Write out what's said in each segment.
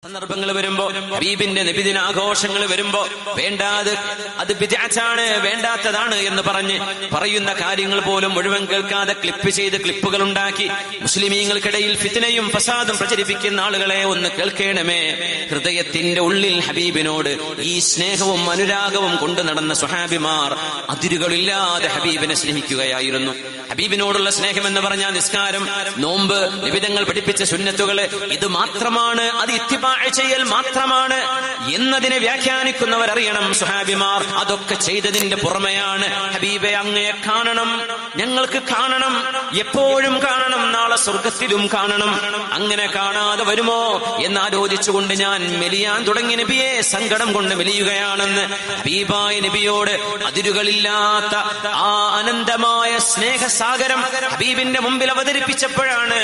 സന്ദർഭങ്ങൾ വരുമ്പോ, ഹബീബിന്റെ നബിദിന ആഘോഷങ്ങൾ വരുമ്പോ അത് ബിദ്അത്താണ്, വേണ്ടാത്തതാണ് എന്ന് പറയുന്ന കാര്യങ്ങൾ പോലും മുഴുവൻ കേൾക്കാതെ ക്ലിപ്പ് ചെയ്ത് ക്ലിപ്പുകൾ ഉണ്ടാക്കി മുസ്ലിമീങ്ങൾക്കിടയിൽ ഫിത്നയും ഫസാദും പ്രചരിപ്പിക്കുന്ന ആളുകളെ ഒന്ന് കേൾക്കണമേ. ഹൃദയത്തിന്റെ ഉള്ളിൽ ഹബീബിനോട് ഈ സ്നേഹവും അനുരാഗവും കൊണ്ടു നടന്ന സ്വഹാബിമാർ അതിരുകളില്ലാതെ ഹബീബിനെ സ്നേഹിക്കുകയായിരുന്നു. ഹബീബിനോടുള്ള സ്നേഹം എന്ന് പറഞ്ഞാൽ നിസ്കാരം, നോമ്പ്, നിബിധങ്ങൾ പഠിപ്പിച്ച സുന്നത്തുകള് ഇത് മാത്രമാണ്, അത് ഇത്തിബാ ചെയ്യൽ മാത്രമാണ് എന്നതിനെ വ്യാഖ്യാനിക്കുന്നവർ അറിയണം. സ്വഹാബിമാർ അതൊക്കെ ചെയ്തതിന്റെ പുറമെയാണ് ഹബീബെ അങ്ങയെ കാണണം, ഞങ്ങൾക്ക് കാണണം, എപ്പോഴും കാണണം, നാളെ സ്വർഗത്തിലും കാണണം. അങ്ങനെ കാണാതെ വരുമോ എന്നാലോചിച്ചുകൊണ്ട് ഞാൻ മെലിയാൻ തുടങ്ങി നബിയെ, സങ്കടം കൊണ്ട് മെലിയുകയാണെന്ന് ഹബീബായ നബിയോട് അതിരുകളില്ലാത്ത ആ അനന്തമായ സ്നേഹസാഗരം ഹബീബിന്റെ മുമ്പിൽ അവതരിപ്പിച്ചപ്പോഴാണ്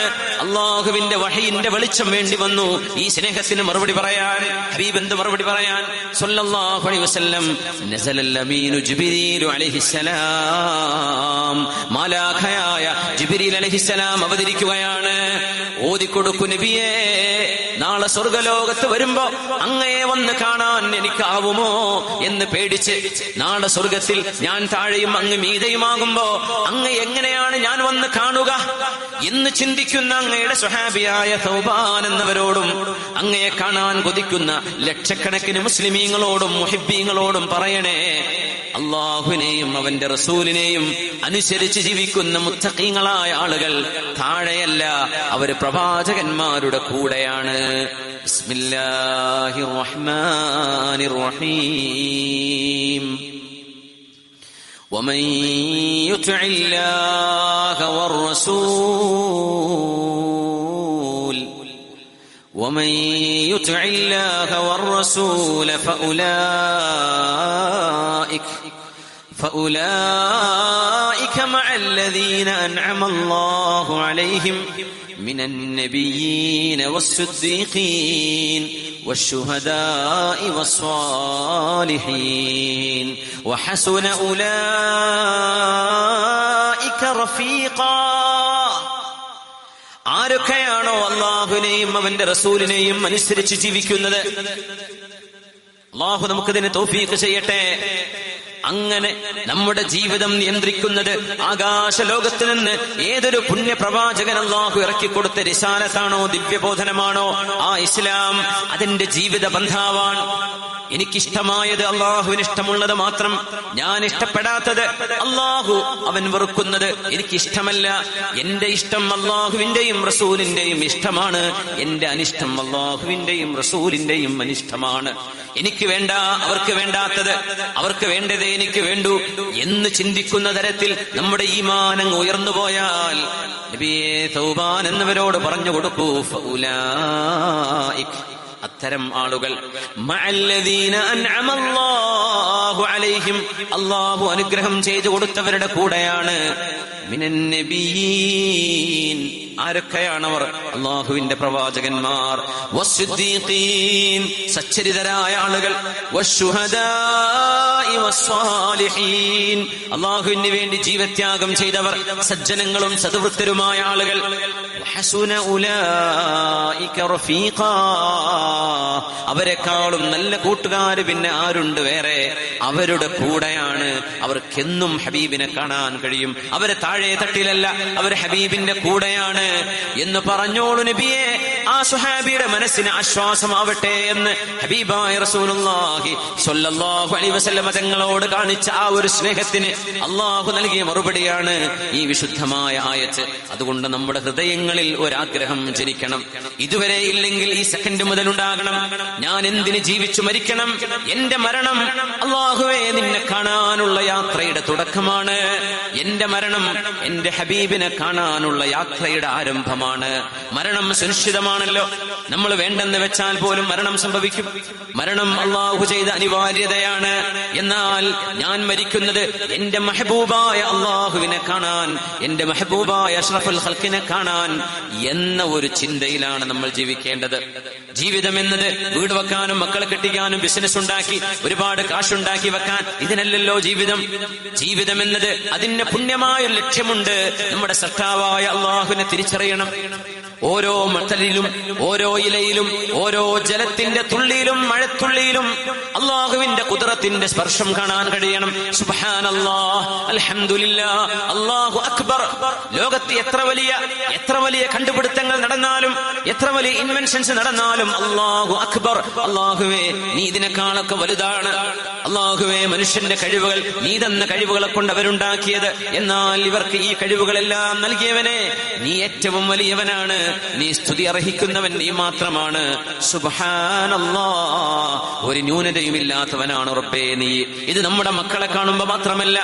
അള്ളാഹുവിന്റെ വഹയിന്റെ വെളിച്ചം വേണ്ടി വന്നു ഈ സ്നേഹത്തിന് മറുപടി പറയാൻ. ഹബീബ് എന്ത് മറുപടി പറയാൻ? സല്ലല്ലാഹു അലൈഹി വസല്ലം നസലൽ അമീനു ജിബ്രീൽ അലൈഹിസ്സലാം, മാലാഖയായ ജിബ്രീൽ അലൈഹിസ്സലാം അവതരിക്കുകയാണ്. ഓതിക്കൊടുക്കു നബിയേ, നാളെ സ്വർഗലോകത്ത് വരുമ്പോ അങ്ങയെ വന്ന് കാണാൻ എനിക്കാവുമോ എന്ന് പേടിച്ച്, നാളെ സ്വർഗത്തിൽ ഞാൻ താഴെയും അങ്ങ് മീതയുമാകുമ്പോ അങ്ങ് എങ്ങനെയാണ് ഞാൻ വന്ന് കാണുക എന്ന് ചിന്തിക്കുന്ന അങ്ങയുടെ സ്വഹാബിയായ തൗബാൻ എന്നവരോടും അങ്ങയെ കാണാൻ കൊതിക്കുന്ന ലക്ഷക്കണക്കിന് മുസ്ലിമീങ്ങളോടും മുഹിബ്ബീങ്ങളോടും പറയണേ, അള്ളാഹുവിനെയും അവന്റെ റസൂലിനെയും അനുസരിച്ച് ജീവിക്കുന്ന മുത്തഖീങ്ങളായ ആളുകൾ താഴെയല്ല, അവര് പ്രവാചകന്മാരുടെ കൂടെയാണ്. ബിസ്മില്ലാഹിർ റഹ്മാനിർ റഹീം. വമൻ യുതിഇല്ലാഹ വർ-റസൂൽ ومن يطع الله والرسول فأولئك مع الذين أنعم الله عليهم من النبيين والصديقين والشهداء والصالحين وحسن أولئك رفيقا. ആരൊക്കെയാണോ അള്ളാഹുവിനെയും അവന്റെ റസൂലിനെയും അനുസരിച്ച് ജീവിക്കുന്നത്, അള്ളാഹു നമുക്കതിന് തൗഫീഖ് ചെയ്യട്ടെ. അങ്ങനെ നമ്മുടെ ജീവിതം നിയന്ത്രിക്കുന്നത് ആകാശലോകത്ത് നിന്ന് ഏതൊരു പുണ്യപ്രവാചകൻ അള്ളാഹു ഇറക്കിക്കൊടുത്ത റിസാലത്താണോ, ദിവ്യബോധനമാണോ, ആ ഇസ്ലാം അതിന്റെ ജീവിത ബന്ധാവാണ്. എനിക്കിഷ്ടമായത് അള്ളാഹുവിന് ഇഷ്ടമുള്ളത് മാത്രം, ഞാൻ ഇഷ്ടപ്പെടാത്തത് അള്ളാഹു അവൻ വെറുക്കുന്നത് എനിക്കിഷ്ടമല്ല. എന്റെ ഇഷ്ടം അള്ളാഹുവിന്റെയും റസൂലിന്റെയും ഇഷ്ടമാണ്, എന്റെ അനിഷ്ടം അള്ളാഹുവിന്റെയും റസൂലിന്റെയും അനിഷ്ടമാണ്. എനിക്ക് വേണ്ട അവർക്ക് വേണ്ടാത്തത്, അവർക്ക് വേണ്ടതേ എനിക്ക് വേണ്ടൂ എന്ന് ചിന്തിക്കുന്ന തരത്തിൽ നമ്മുടെ ഈമാൻ ഉയർന്നു പോയാൽ നബിയേ തൗബാൻ എന്നിവരോട് പറഞ്ഞു കൊടുക്കൂ, ഫൗലായിക്, അത്തരം ആളുകൾ മഅല്ലദീന അൻഅമല്ലാഹു അലൈഹിം, അല്ലാഹു അനുഗ്രഹം ചെയ്തു കൊടുത്തവരുടെ കൂടെയാണ്. മിനൻ നബിയീൻ, ആരൊക്കെയാണവർ? അള്ളാഹുവിന്റെ പ്രവാചകന്മാർ, വസ്സുദ്ദീഖീൻ, സച്ചരിതരായ ആളുകൾ, വശുഹദാഇ വസ്സാലിഹീൻ, അള്ളാഹുവിന് വേണ്ടി ജീവത്യാഗം ചെയ്തവർ, സജ്ജനങ്ങളും സദ്വൃത്തരുമായ ആളുകൾ. വഹസുന ഉലൈക റഫീഖാ, അവരെക്കാളും നല്ല കൂട്ടുകാര് പിന്നെ ആരുണ്ട് വേറെ? അവരുടെ കൂടെയാണ്. അവർക്കെന്നും ഹബീബിനെ കാണാൻ കഴിയും. അവരെ താഴെ തട്ടിലല്ല, അവർ ഹബീബിന്റെ കൂടെയാണ് എന്ന് പറഞ്ഞോളൂ നബിയെ. ആ സുഹാബിയുടെ മനസ്സിന് ആശ്വാസമാവട്ടെ എന്ന് ഹബീബായ റസൂലുള്ളാഹി സ്വല്ലല്ലാഹു അലൈഹി വസല്ലം തങ്ങളോട് കാണിച്ച ആ ഒരു സ്നേഹത്തിന് അള്ളാഹു നൽകിയ മറുപടിയാണ് ഈ വിശുദ്ധമായ ആയത്ത്. അതുകൊണ്ട് നമ്മുടെ ഹൃദയങ്ങളിൽ ഒരാഗ്രഹം ജനിക്കണം. ഇതുവരെ ഇല്ലെങ്കിൽ ഈ സെക്കൻഡ് മുതൽ ഉണ്ടാകണം. ഞാൻ എന്തിന് ജീവിച്ചു മരിക്കണം? എന്റെ മരണം അള്ളാഹുവേ നിന്നെ കാണാനുള്ള യാത്രയുടെ തുടക്കമാണ്. എന്റെ മരണം എന്റെ ഹബീബിനെ കാണാനുള്ള യാത്രയുടെ ആരംഭമാണ്. മരണം സുനിശ്ചിതമാണല്ലോ. നമ്മൾ വേണ്ടെന്ന് വെച്ചാൽ പോലും മരണം സംഭവിക്കും. മരണം അള്ളാഹു ചെയ്ത അനിവാര്യതയാണ്. എന്നാൽ ഞാൻ മരിക്കുന്നത് എന്റെ മെഹബൂബായ അള്ളാഹുവിനെ കാണാൻ, എന്റെ മെഹബൂബായ അഷ്റഫുൽ ഖൽഖിനെ കാണാൻ എന്ന ഒരു ചിന്തയിലാണ് നമ്മൾ ജീവിക്കേണ്ടത്. ജീവിതം എന്നത് വീട് വെക്കാനും മക്കളെ കെട്ടിക്കാനും ബിസിനസ് ഉണ്ടാക്കി ഒരുപാട് കാശുണ്ടാക്കി വെക്കാൻ, ഇതിനല്ലല്ലോ ജീവിതം. ജീവിതം എന്നത് അതിന് പുണ്യമായ ലക്ഷ്യമുണ്ട്. നമ്മുടെ സൃഷ്ടാവായ അള്ളാഹുവിനെ തിരിച്ചറിയണം. ഓരോ മട്ടലിലും ഓരോ ഇലയിലും ഓരോ ജലത്തിന്റെ തുള്ളിയിലും മഴത്തുള്ളിയിലും അള്ളാഹുവിന്റെ ഖുദ്റത്തിന്റെ സ്പർശം കാണാൻ കഴിയണം. സുബ്ഹാനല്ലാഹ്, അൽഹംദുലില്ലാഹ്, അല്ലാഹു അക്ബർ. ലോകത്ത് എത്ര വലിയ കണ്ടുപിടുത്തങ്ങൾ നടന്നാലും, എത്ര വലിയ ഇൻവെൻഷൻസ് നടന്നാലും അല്ലാഹു അക്ബർ. അല്ലാഹുവേ, നീ ഇതിനേക്കാളൊക്കെ വലുതാണ്. അല്ലാഹുവേ, മനുഷ്യന്റെ കഴിവുകൾ നീ തന്ന കഴിവുകളെ കൊണ്ട് അവരുണ്ടാക്കിയത്. എന്നാൽ ഇവർക്ക് ഈ കഴിവുകളെല്ലാം നൽകിയവനെ നീ ഏറ്റവും വലിയവനാണ്. നീ സ്തുതി അർഹിക്കുന്നവൻ നീ മാത്രമാണ്. സുബ്ഹാനല്ലാഹ്, ഒരു ന്യൂനതയുമില്ലാത്തവനാണ് റബ്ബേ നീ. ഇത് നമ്മുടെ മക്കളെ കാണുമ്പോ മാത്രമല്ല,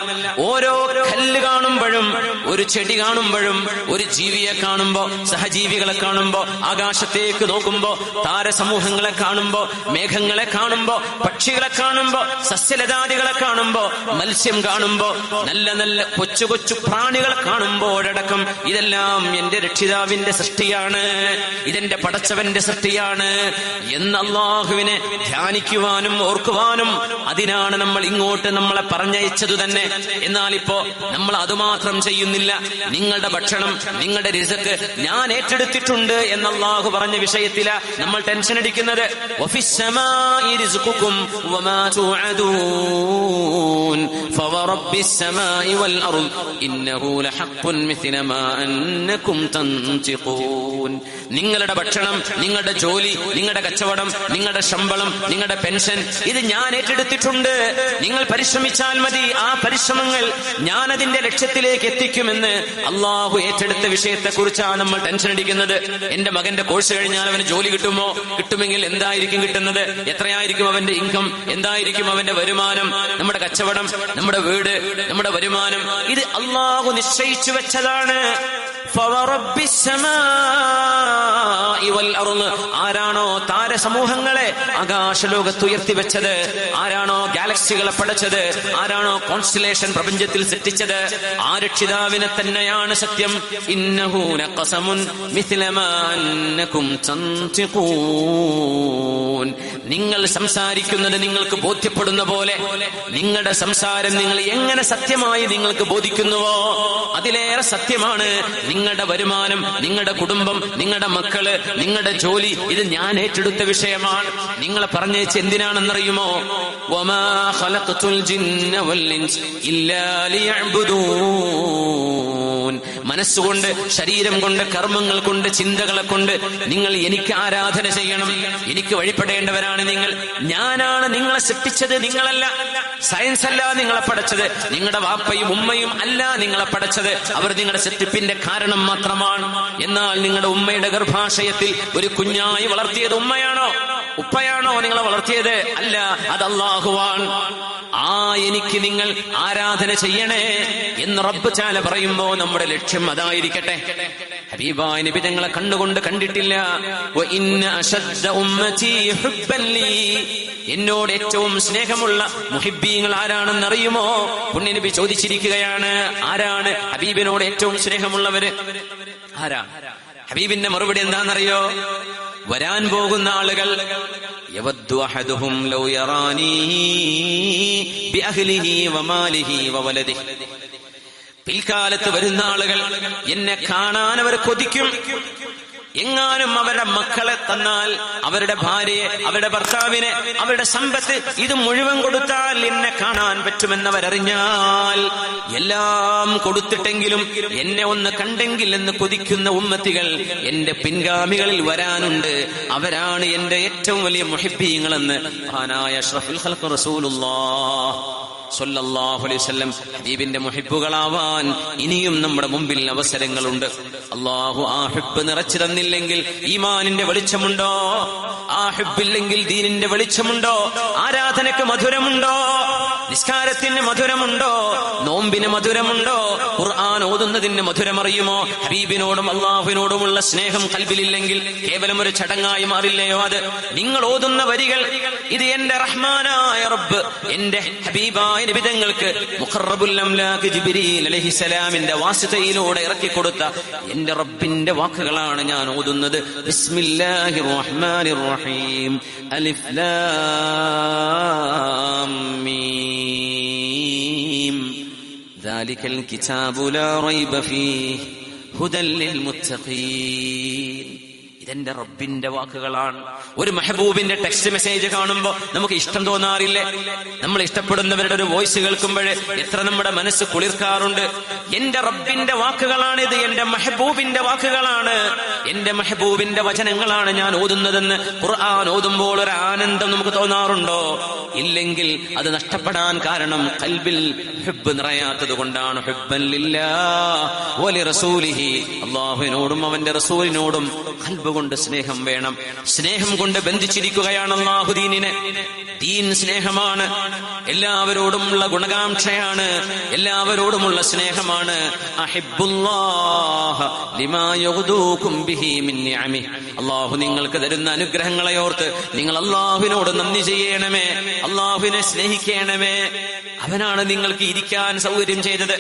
ഓരോ കല്ല് കാണുമ്പോഴും, ഒരു ചെടി കാണുമ്പോഴും, ഒരു ജീവിയെ കാണുമ്പോ, സഹജീവികളെ കാണുമ്പോ, ആകാശത്തേക്ക് നോക്കുമ്പോ, താരസമൂഹങ്ങളെ കാണുമ്പോ, മേഘങ്ങളെ കാണുമ്പോ, പക്ഷികളെ കാണുമ്പോ, സസ്യലതാദികളെ കാണുമ്പോ, മത്സ്യം കാണുമ്പോ, നല്ല നല്ല കൊച്ചു കൊച്ചു പ്രാണികളെ കാണുമ്പോഴടക്കം ഇതെല്ലാം എന്റെ രക്ഷിതാവിന്റെ സൃഷ്ടിയാണ്, ഇതെന്റെ പടച്ചവന്റെ സൃഷ്ടിയാണ് എന്ന് അല്ലാഹുവിനെ ധ്യാനിക്കുവാനും ഓർക്കുവാനും അതിനാണ് നമ്മൾ ഇങ്ങോട്ട് നമ്മളെ പറഞ്ഞയച്ചതു തന്നെ. എന്നാൽ ഇപ്പോ നമ്മൾ അതുമാത്രം ചെയ്യുന്നില്ല. നിങ്ങളുടെ ഭക്ഷണം, നിങ്ങളുടെ റിസ്ക് ഞാൻ ഏറ്റെടുത്തിട്ടുണ്ട് എന്ന് അല്ലാഹു പറഞ്ഞ വിഷയത്തിലാ നമ്മൾ ടെൻഷൻ അടിക്കുന്നത്. വഫിസ്സമാഇ റിസ്ഖുകും വമാ തുഅദൂൻ ഫവറബ്ബിസ്സമാഇ വൽ അർദ് ഇന്നഹു ലഹഖ്ഖുൻ മിസ്ല മാ അന്നകും തൻതിഖൂൻ. നിങ്ങളുടെ ഭക്ഷണം, നിങ്ങളുടെ ജോലി, നിങ്ങളുടെ കച്ചവടം, നിങ്ങളുടെ ശമ്പളം, നിങ്ങളുടെ പെൻഷൻ, ഇത് ഞാൻ ഏറ്റെടുത്തിട്ടുണ്ട്. നിങ്ങൾ പരിശ്രമിച്ചാൽ മതി. ആ പരിശ്രമങ്ങൾ ഞാൻ അതിന്റെ ലക്ഷ്യത്തിലേക്ക് എത്തിക്കുമെന്ന് അള്ളാഹു ഏറ്റെടുത്ത വിഷയത്തെ കുറിച്ചാണ് നമ്മൾ ടെൻഷൻ അടിക്കുന്നത്. എന്റെ മകന്റെ കോഴ്സ് കഴിഞ്ഞാൽ അവന് ജോലി കിട്ടുമോ? കിട്ടുമെങ്കിൽ എന്തായിരിക്കും കിട്ടുന്നത്? എത്രയായിരിക്കും അവന്റെ ഇൻകം? എന്തായിരിക്കും അവന്റെ വരുമാനം? നമ്മുടെ കച്ചവടം, നമ്മുടെ വീട്, നമ്മുടെ വരുമാനം, ഇത് അള്ളാഹു നിശ്ചയിച്ചു വെച്ചതാണ്. ആരാണോ താരസമൂഹങ്ങളെ ആകാശലോകത്ത് ഉയർത്തിവെച്ചത്, ആരാണോ ഗാലക്സികളെ പടച്ചത്, ആരാണോ കോൺസ്റ്റലേഷൻ പ്രപഞ്ചത്തിൽ സൃഷ്ടിച്ചത്, ആ രക്ഷിതാവിനെ തന്നെയാണ് സത്യം. ഇന്നഹു ലഖസമുൻ മിസ്ല മാ അന്നകും തൻതിഖൂൻ. നിങ്ങൾ സംസാരിക്കുന്നത് നിങ്ങൾക്ക് ബോധ്യപ്പെടുന്ന പോലെ, നിങ്ങളുടെ സംസാരം നിങ്ങൾ എങ്ങനെ സത്യമായി നിങ്ങൾക്ക് ബോധിക്കുന്നുവോ അതിലേറെ സത്യമാണ് നിങ്ങളുടെ വരുമാനം, നിങ്ങളുടെ കുടുംബം, നിങ്ങളുടെ മക്കള്, നിങ്ങളുടെ ജോലി. ഇത് ഞാൻ ഏറ്റെടുത്ത വിഷയമാണ്. നിങ്ങളെ പറഞ്ഞേച്ച് എന്തിനാണെന്നറിയുമോ? വമാ ഖലഖ്തുൽ ജിന്ന വൽ ഇൻസ് ഇല്ലാ ലിയഅ്ബുദൂൻ. മനസ്സുകൊണ്ട്, ശരീരം കൊണ്ട്, കർമ്മങ്ങൾ കൊണ്ട്, ചിന്തകളെ കൊണ്ട് നിങ്ങൾ എനിക്ക് ആരാധന ചെയ്യണം, എനിക്ക് വഴിപ്പെടേണ്ടവരാണ് നിങ്ങൾ. ഞാനാണ് നിങ്ങളെ സൃഷ്ടിച്ചത്, നിങ്ങളല്ല. സയൻസ് അല്ല നിങ്ങളെ പടച്ചത്, നിങ്ങളുടെ വാപ്പയും ഉമ്മയും അല്ല നിങ്ങളെ പടച്ചത്. അവർ നിങ്ങളുടെ സൃഷ്ടിപ്പിന്റെ കാരണം മാത്രമാണ്. എന്നാൽ നിങ്ങളുടെ ഉമ്മയുടെ ഗർഭാശയത്തിൽ ഒരു കുഞ്ഞായി വളർത്തിയത് ഉമ്മയാണോ ഉപ്പയാണോ നിങ്ങളെ വളർത്തിയത്? അല്ല, അത് അല്ലാഹുവാണ്. ആ എനിക്ക് നിങ്ങൾ ആരാധന ചെയ്യണേ എന്ന് റബ്ബ് ചാല പറയുമ്പോ നമ്മുടെ ലക്ഷ്യം അതായിരിക്കട്ടെ. ഹബീബായ നബി തങ്ങളെ കണ്ണുകൊണ്ട് കണ്ടിട്ടില്ല. വ ഇന്ന അശദ്ദ ഉമ്മതി ഹുബ്ബൻ ലീ. എന്നോട് ഏറ്റവും സ്നേഹമുള്ള മുഹിബ്ബീങ്ങൾ ആരാണെന്നറിയുമോ? പുണ്യ നബി ചോദിച്ചിരിക്കുകയാണ്. ആരാണ് ഹബീബിനോട് ഏറ്റവും സ്നേഹമുള്ളവര്? ആരാ? ഹബീബിന്റെ മറുപടി എന്താണെന്നറിയോ? വരാൻ പോകുന്ന ആളുകൾ യവദ്ദു അഹദുഹും ലൗ യറാനി ബിഅഹ്ലിഹി വമാലിഹി വവലദിഹി. പിൽക്കാലത്ത് വരുന്ന ആളുകൾ എന്നെ കാണാൻ അവർ കൊതിക്കും. എങ്ങാനും അവരുടെ മക്കളെ തന്നാൽ, അവരുടെ ഭാര്യയെ, അവരുടെ ഭർത്താവിനെ, അവരുടെ സമ്പത്ത്, ഇത് മുഴുവൻ കൊടുത്താൽ എന്നെ കാണാൻ പറ്റുമെന്നവരറിഞ്ഞാൽ എല്ലാം കൊടുത്തിട്ടെങ്കിലും എന്നെ ഒന്ന് കണ്ടെങ്കിൽ എന്ന് കൊതിക്കുന്ന ഉമ്മത്തികൾ എന്റെ പിൻഗാമികളിൽ വരാനുണ്ട്. അവരാണ് എന്റെ ഏറ്റവും വലിയ മുഹിബ്ബീങ്ങളെന്ന് മഹാനായ അഷ്റഫുൽ ഖൽഖ് റസൂലുള്ളാഹ് സ്വല്ലല്ലാഹു അലൈഹി വസല്ലം ഹബീബിന്റെ മുഹിബ്ബുകളാവാൻ ഇനിയും നമ്മുടെ മുമ്പിൽ അവസരങ്ങളുണ്ട്. അല്ലാഹു ആ ഹുബ്ബ് നിറച്ചു തന്നില്ലെങ്കിൽ ഈമാനിന്റെ വെളിച്ചമുണ്ടോ? ആ ഹുബ്ബില്ലെങ്കിൽ ദീനിന്റെ വെളിച്ചമുണ്ടോ? ആരാധനക്ക് മധുരമുണ്ടോ? നിസ്കാരത്തിന് മധുരമുണ്ടോ? നോമ്പിന് മധുരമുണ്ടോ? ഖുർആൻ ഓതുന്നതിന് മധുരമറിയുമോ? ഹബീബിനോടും അല്ലാഹുവിനോടുമുള്ള സ്നേഹം ഖൽബിലില്ലെങ്കിൽ കേവലം ഒരു ചടങ്ങായി മാറില്ലയോ അത്? നിങ്ങൾ ഓതുന്ന വരികൾ, ഇത് എന്റെ റഹ്മാനായ റബ്ബ് എന്റെ ഹബീബായ നബിതങ്ങൾക്ക് മുഖറബുൽ അംലാഖ് ജിബ്രീൽ അലൈഹിസ്സലാമിന്റെ വാസിതയിലൂടെ ഇറക്കി കൊടുത്ത എന്റെ റബ്ബിന്റെ വാക്കുകളാണ് ഞാൻ ഓതുന്നത്. ബിസ്മില്ലാഹിർ റഹ്മാനിർ റഹീം. അലിഫ് ലാം മീം. ദാലികൽ കിതാബു ലാ റൈബ ഫീഹി ഹുദൽ ലിൽ മുത്തഖീൻ. ഇതെന്റെ റബ്ബിന്റെ വാക്കുകളാണ്. ഒരു മെഹബൂബിന്റെ ടെക്സ്റ്റ് മെസ്സേജ് കാണുമ്പോ നമുക്ക് ഇഷ്ടം തോന്നാറില്ലേ? നമ്മൾ ഇഷ്ടപ്പെടുന്നവരുടെ ഒരു വോയിസ് കേൾക്കുമ്പോഴേ എത്ര നമ്മുടെ മനസ്സ് കുളിർക്കാറുണ്ട്. എന്റെ റബ്ബിന്റെ വാക്കുകളാണിത്, എന്റെ മെഹബൂബിന്റെ വാക്കുകളാണ്, എന്റെ മെഹബൂബിന്റെ വചനങ്ങളാണ് ഞാൻ ഓതുന്നതെന്ന് ഖുർആൻ ഓതുമ്പോൾ ഒരു ആനന്ദം നമുക്ക് തോന്നാറുണ്ടോ? ഇല്ലെങ്കിൽ അത് നഷ്ടപ്പെടാൻ കാരണം ഖൽബിൽ ഹുബ്ബ് നിറയാത്തത് കൊണ്ടാണ്. ഹുബ്ബൻ ലില്ലാഹ് വലി റസൂലിഹി, അല്ലാഹുവിനോടും അവന്റെ റസൂലിനോടും ഖൽബ് കൊണ്ട് സ്നേഹം വേണം. സ്നേഹം കൊണ്ട് ബന്ധിച്ചിരിക്കുകയാണ് അല്ലാഹു ദീനിനെ. ദീൻ സ്നേഹമാണ്, എല്ലാവരോടുമുള്ള ഗുണകാംക്ഷയാണ്, എല്ലാവരോടുമുള്ള സ്നേഹമാണ്. അഹിബ്ബുല്ലാഹ ലിമാ യഗ്ദൂകും ബിഹി മിൻ നിഅമി, അല്ലാഹു നിങ്ങൾക്ക് തരുന്ന അനുഗ്രഹങ്ങളെ ഓർത്ത് നിങ്ങൾ അല്ലാഹുവിനോട് നന്ദി ചെയ്യണമേ, അല്ലാഹുവിനെ സ്നേഹിക്കണമേ. അവനാണ് നിങ്ങൾക്ക് ഇരിക്കാൻ സൗകര്യം ചെയ്തത്,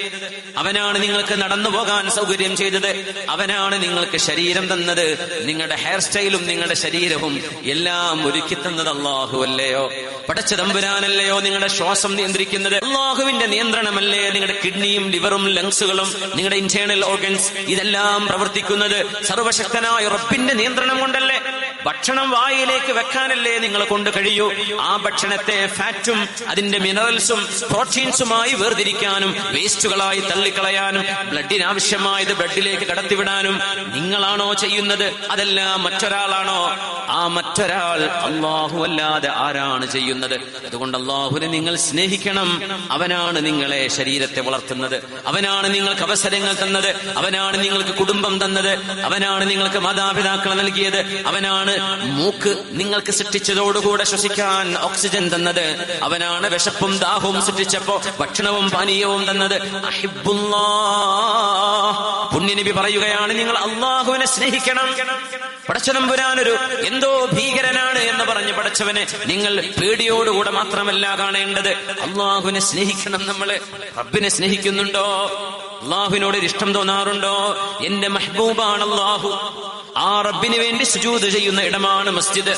അവനാണ് നിങ്ങൾക്ക് നടന്നു പോകാൻ സൗകര്യം ചെയ്തത്, അവനാണ് നിങ്ങൾക്ക് ശരീരം തന്നത്. നിങ്ങളുടെ ഹെയർ സ്റ്റൈലും നിങ്ങളുടെ ശരീരവും എല്ലാം ഒരുക്കി തന്നത് അല്ലാഹു അല്ലയോ? പടച്ച തമ്പുരാനല്ലയോ നിങ്ങളുടെ ശ്വാസം നിയന്ത്രിക്കുന്നത്? അല്ലാഹുവിന്റെ നിയന്ത്രണമല്ലേ നിങ്ങളുടെ കിഡ്നിയും ലിവറും ലങ്സുകളും നിങ്ങളുടെ ഇന്റേണൽ ഓർഗൻസ് ഇതെല്ലാം പ്രവർത്തിക്കുന്നത്? സർവശക്തനായ റബ്ബിന്റെ നിയന്ത്രണം കൊണ്ടല്ലേ? ഭക്ഷണം വായിലേക്ക് വെക്കാനല്ലേ നിങ്ങളെ കൊണ്ട് കഴിയൂ? ആ ഭക്ഷണത്തെ ഫാറ്റും അതിന്റെ മിനറൽസും പ്രോട്ടീൻസുമായി വേർതിരിക്കാനും വേസ്റ്റുകളായി തള്ളിക്കളയാനും ബ്ലഡിന് ആവശ്യമായത് ബ്ലഡിലേക്ക് കടത്തിവിടാനും നിങ്ങളാണോ ചെയ്യുന്നത്? അതെല്ലാം മറ്റൊരാളാണോ? ആ മറ്റൊരാൾ അല്ലാഹു അല്ലാതെ ആരാണ് ചെയ്യുന്നത്? അതുകൊണ്ട് അല്ലാഹുവിനെ നിങ്ങൾ സ്നേഹിക്കണം. അവനാണ് നിങ്ങളെ ശരീരത്തെ വളർത്തുന്നത്, അവനാണ് നിങ്ങൾക്ക് അവസരങ്ങൾ തന്നത്, അവനാണ് നിങ്ങൾക്ക് കുടുംബം തന്നത്, അവനാണ് നിങ്ങൾക്ക് മാതാപിതാക്കളെ നൽകിയത്, അവനാണ് മൂക്ക് നിങ്ങൾക്ക് സൃഷ്ടിച്ചതോടുകൂടെ ശ്വസിക്കാൻ ഓക്സിജൻ തന്നത്, അവനാണ് വിശപ്പും ദാഹവും സൃഷ്ടിച്ചപ്പോ ഭക്ഷണവും പാനീയവും തന്നത്. അഹിബ്ബുല്ലാഹ്, പുണ്യനബി പറയുകയാണ് നിങ്ങൾ അല്ലാഹുവിനെ സ്നേഹിക്കണം. പടച്ചതമ്പുരാനൊരു എന്തോ ഭീകരനാണ് എന്ന് പറഞ്ഞ് പടച്ചവനെ നിങ്ങൾ പേടിയോടുകൂടെ മാത്രമല്ല കാണേണ്ടത്, അല്ലാഹുവിനെ സ്നേഹിക്കണം. നമ്മള് റബ്ബിനെ സ്നേഹിക്കുന്നുണ്ടോ? അല്ലാഹുവിനോട് ഇഷ്ടം തോന്നാറുണ്ടോ? എന്റെ മെഹബൂബാണ് അല്ലാഹു. ആ റബ്ബിന് വേണ്ടി സുജൂദ് ചെയ്യുന്ന ഇടമാണ് മസ്ജിദ്.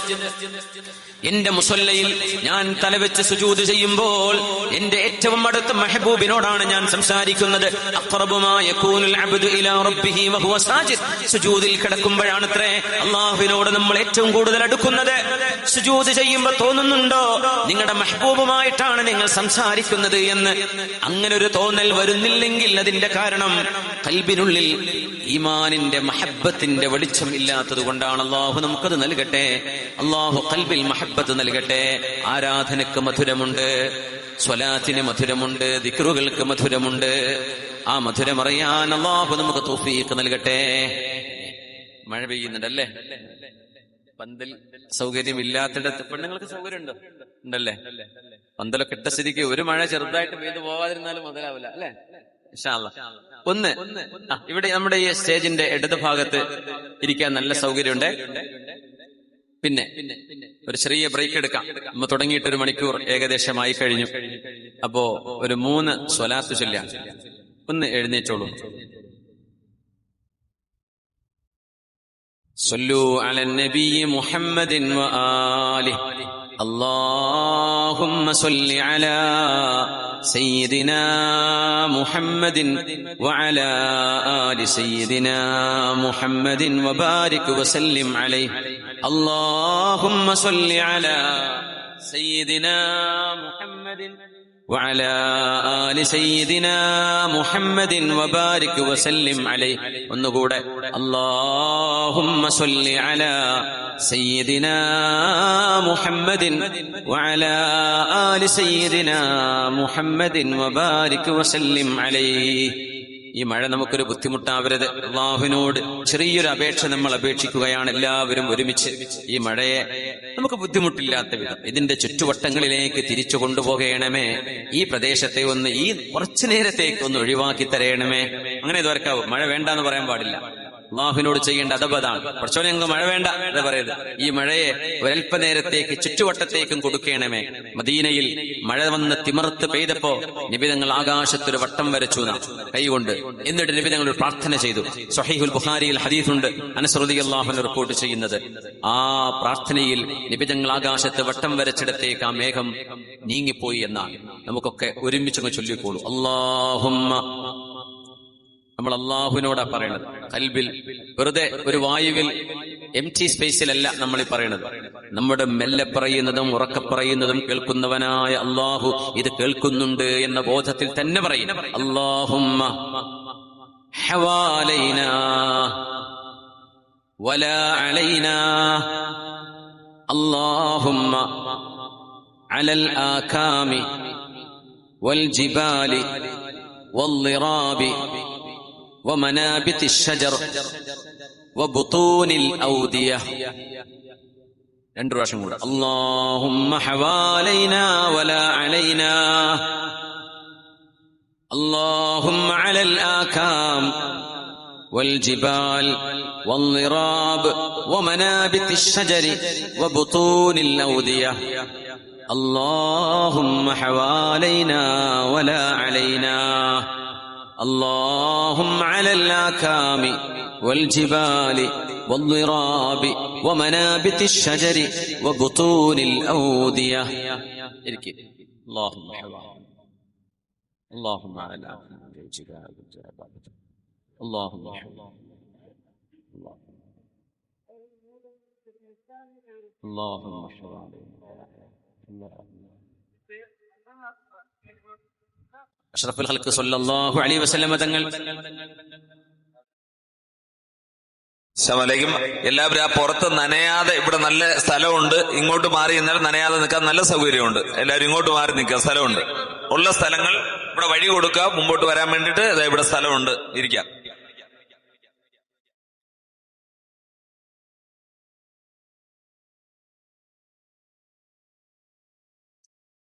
എന്റെ മുസല്ലയിൽ ഞാൻ തലവെച്ച് സുജൂദ് ചെയ്യുമ്പോൾ എന്റെ ഏറ്റവും അടുത്ത മെഹബൂബിനോടാണ് ഞാൻ സംസാരിക്കുന്നത്. അഖ്റബു മാ യകൂനുൽ അബ്ദു ഇലാ റബ്ബിഹി വഹുവ സാജിദ്, സുജൂദിൽ കിടക്കുമ്പോഴാണത്രേ അല്ലാഹുവിനോട് നമ്മൾ ഏറ്റവും കൂടുതൽ അടുക്കുന്നത്. സുജൂദ് ചെയ്യുമ്പോൾ തോന്നുന്നുണ്ടോ നിങ്ങളുടെ മെഹബൂബുമായിട്ടാണ് നിങ്ങൾ സംസാരിക്കുന്നത് എന്ന്? അങ്ങനെ ഒരു തോന്നൽ വരുന്നില്ലെങ്കിൽ അതിന്റെ കാരണം ഖൽബിനുള്ളിൽ ഈമാനിന്റെ മഹബ്ബത്തിന്റെ വെളിച്ചം ഇല്ലാത്തത് കൊണ്ടാണ്. അല്ലാഹു നമുക്കത് നൽകട്ടെ. അല്ലാഹു ഖൽബിൽ മഹബ്ബത്ത് നൽകട്ടെ. ആരാധനക്ക് മധുരമുണ്ട്, സ്വലാത്തിന് മധുരമുണ്ട്, ദിക്റുകൾക്ക് മധുരമുണ്ട്. ആ മധുരമറിയാൻ അല്ലാഹു നമുക്ക് തൗഫീഖ് നൽകട്ടെ. മഴ പെയ്യുന്നുണ്ടല്ലേ? പന്തൽ സൗകര്യമില്ലാത്തിടത്ത് പെണ്ണുങ്ങൾക്ക് സൗകര്യം ഉണ്ടല്ലേ? പന്തലൊക്കെ ഇട്ട സ്ഥിതിക്ക് ഒരു മഴ ചെറുതായിട്ട് പെയ്തു പോകാതിരുന്നാലും മുതലാവില്ല അല്ലെ? ഇൻഷാ അല്ലാഹ്. ഇവിടെ നമ്മുടെ ഈ സ്റ്റേജിന്റെ ഇടത് ഭാഗത്ത് ഇരിക്കാൻ നല്ല സൗകര്യമുണ്ട്. പിന്നെ ഒരു ചെറിയ ബ്രേക്ക് എടുക്കാം. നമ്മൾ തുടങ്ങിയിട്ട് 1 മണിക്കൂർ ഏകദേശമായി കഴിഞ്ഞു. അപ്പോ ഒരു 3 സ്വലാത്ത് ചൊല്ലാം. ഒന്ന് എഴുന്നേറ്റോളൂ. സ്വല്ലു അലൻ നബി മുഹമ്മദിൻ വ ആലിഹി اللهم صل على سيدنا محمد وعلى آل سيدنا محمد وبارك وسلم عليه. اللهم صل على سيدنا محمد وعلى آل سيدنا محمد وبارك وسلم عليه. ഒന്നുകൂടെ اللهم صل على سيدنا محمد وعلى آل سيدنا محمد وبارك وسلم عليه. ഈ മഴ നമുക്കൊരു ബുദ്ധിമുട്ടാവരുത്. അല്ലാഹുവിനോട് ചെറിയൊരു അപേക്ഷ നമ്മൾ അപേക്ഷിക്കുകയാണ് എല്ലാവരും ഒരുമിച്ച്. ഈ മഴയെ നമുക്ക് ബുദ്ധിമുട്ടില്ലാത്ത വിധം ഇതിന്റെ ചുറ്റുവട്ടങ്ങളിലേക്ക് തിരിച്ചു കൊണ്ടുപോകണമേ. ഈ പ്രദേശത്തെ ഒന്ന് ഈ കുറച്ചു നേരത്തേക്ക് ഒന്ന് ഒഴിവാക്കി തരയണമേ. അങ്ങനെ ഇതുവരെക്കാവും. മഴ വേണ്ടെന്ന് പറയാൻ പാടില്ല. അല്ലാഹുവിനോട് ചെയ്യേണ്ട അദബതാണ്. കുറച്ചോനെ ഞങ്ങൾക്ക് മഴ വേണ്ട എന്ന് പറയരുത്. ഈ മഴയെ ഒരൽപ്പനേരത്തേക്ക് ചുറ്റുവട്ടത്തേക്കും കൊടുക്കണമേ. മദീനയിൽ മഴ വന്ന് തിമർത്ത് പെയ്തപ്പോ നബിതങ്ങൾ ആകാശത്തൊരു വട്ടം വരച്ചു കൈകൊണ്ട്. എന്നിട്ട് നബിതങ്ങൾ ഒരു പ്രാർത്ഥന ചെയ്തു. സ്വഹീഹുൽ ബുഖാരിയിൽ ഹദീസുണ്ട്, അനസ് റളിയല്ലാഹു അൻഹു റിപ്പോർട്ട് ചെയ്യുന്നത്. ആ പ്രാർത്ഥനയിൽ നബിതങ്ങൾ ആകാശത്ത് വട്ടം വരച്ചിടത്തേക്ക് ആ മേഘം നീങ്ങിപ്പോയി എന്നാണ്. നമുക്കൊക്കെ ഒരുമിച്ചങ്ങ് ചൊല്ലിക്കോളൂ. അല്ലാഹുമ്മ. നമ്മൾ അല്ലാഹുവിനോടാ പറയണത്. ഖൽബിൽ വെറുതെ ഒരു വായുവിൽ എം ടി സ്പേസിലല്ല നമ്മൾ ഈ പറയുന്നത്. നമ്മുടെ മെല്ലെ പറയുന്നതും ഉറക്കെ പറയുന്നതും കേൾക്കുന്നവനായ അല്ലാഹു ഇത് കേൾക്കുന്നുണ്ട് എന്ന ബോധത്തിൽ തന്നെ പറയും. അല്ലാഹുമ്മ ഹവാലൈനാ വലാ അലൈനാ അല്ലാഹുമ്മ അലൽ ആകാമി വൽ ജിബാലി വൽളിറാബി വമനാബിതി الشجر وبطون الأودية. രണ്ട് പ്രാവശ്യം കൂടെ. اللهم حوالينا ولا علينا اللهم على الآكام والجبال والضراب ومنابت الشجر وبطون الأودية اللهم حوالينا ولا علينا اللهم على الآكام والجبال والضراب ومنابت الشجر وبطون الأودية. اللهم حوالينا اللهم على الآكام والجبال والضراب اللهم اللهم അഷ്റഫുൽ ഖൽഖ് സ്വല്ലല്ലാഹു അലൈഹി വസല്ലം തങ്ങൾ. അസ്സലാമലൈക്കും. എല്ലാവരും ആ പുറത്ത് നനയാതെ, ഇവിടെ നല്ല സ്ഥലമുണ്ട്, ഇങ്ങോട്ട് മാറി നിന്നാൽ നനയാതെ നിൽക്കാൻ നല്ല സൗകര്യമുണ്ട്. എല്ലാവരും ഇങ്ങോട്ട് മാറി നിൽക്കുക, സ്ഥലമുണ്ട്. ഉള്ള സ്ഥലങ്ങൾ ഇവിടെ വഴി കൊടുക്കുക, മുമ്പോട്ട് വരാൻ വേണ്ടിയിട്ട്. ഇവിടെ സ്ഥലമുണ്ട്, ഇരിക്കാം.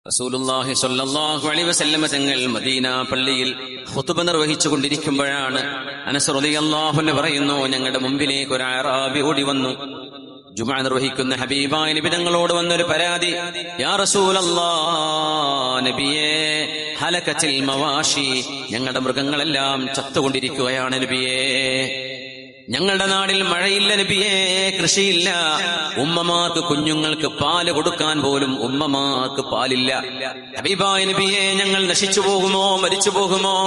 റസൂലുള്ളാഹി സ്വല്ലല്ലാഹു അലൈഹി വസല്ലം തങ്ങൾ മദീന പള്ളിയിൽ ഖുതുബ നിർവഹിച്ചുകൊണ്ടിരിക്കുമ്പോഴാണ് അനസ് റളിയല്ലാഹു അൻഹു പറയുന്നു, ഞങ്ങളുടെ മുമ്പിലേക്ക് ഒരു അറാബി ഓടി വന്നു. ജുമുഅ നിർവഹിക്കുന്ന ഹബീബായ നബി തങ്ങളോട് വന്നൊരു പരാതി. യാ റസൂലല്ലാഹ്, നബിയേ, ഹലകത്തിൽ മവാഷി, ഞങ്ങളുടെ മൃഗങ്ങളെല്ലാം ചത്തുകൊണ്ടിരിക്കുകയാണ് നബിയേ. ഞങ്ങളുടെ നാട്ടിൽ മഴയില്ല നബിയേ, കൃഷിയില്ല. ഉമ്മമാർക്ക് കുഞ്ഞുങ്ങൾക്ക് പാല് കൊടുക്കാൻ പോലും ഉമ്മമാർക്ക് പാലില്ല. ഹബീബായ നബിയേ, ഞങ്ങൾ നശിച്ചു പോകുമോ, മരിച്ചു പോകുമോ?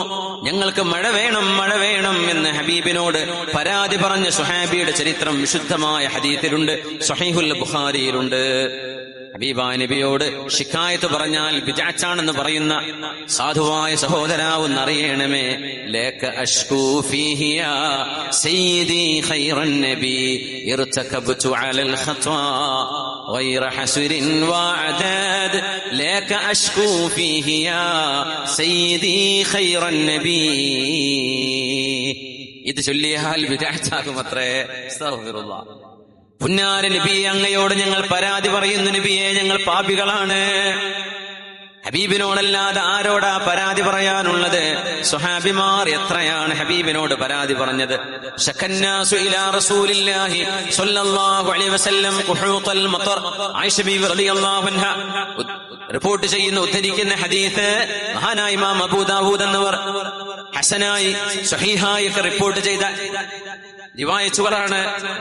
ഞങ്ങൾക്ക് മഴ വേണം, മഴ വേണം എന്ന് ഹബീബിനോട് പരാതി പറഞ്ഞ സുഹാബിയുടെ ചരിത്രം വിശുദ്ധമായ ഹദീസിലുണ്ട്, സ്വഹീഹുൽ ബുഖാരിയിലുണ്ട്. ഹബീബായ നബിയോട് ശിക്കായത്ത് പറഞ്ഞാൽ ബിദ്അത്താണെന്ന് പറയുന്ന സാധുവായ സഹോദരാവെന്ന് അറിയണമേ. ലക അഷ്കൂ ഫീഹി യാ സയ്യിദി ഖൈറൻ നബി ഇർതകബ്തു അലൽ ഖത്വാ ഗൈറ ഹസ്രിൻ വഅദാദ് ലക അഷ്കൂ ഫീഹി യാ സയ്യിദി ഖൈറൻ നബി. ഇത് ചൊല്ലിയാൽ ബിദ്അത്താകുമത്രേ. അസ്തഗ്ഫിറുല്ലാഹ്. പുന്നാര നബിയെ, അങ്ങയോട് ഞങ്ങൾ പരാതി പറയുന്നു നബിയെ, ഞങ്ങൾ പാപികളാണ്. ഹബീബിനോടല്ലാതെ ആരോടാ പരാതി പറയാനുള്ളത്? സ്വഹാബിമാർ എത്രയാണ് ഹബീബിനോട് പരാതി പറഞ്ഞത്? ശക്കന്നാസു ഇലാ റസൂലില്ലാഹി സ്വല്ലല്ലാഹു അലൈഹി വസല്ലം ഖുഹൂത്തൽ മതർ. ആയിഷ ബീവി റളിയല്ലാഹു അൻഹ റിപ്പോർട്ട് ചെയ്യുന്ന, ഉദ്ധരിക്കുന്ന ഹദീസ് മഹാനായ ഇമാം അബൂ ദാവൂദ് എന്നിവർ ഹസനായി സ്വഹീഹായി ഒക്കെ റിപ്പോർട്ട് ചെയ്ത റിവായത്തുകളാണ്.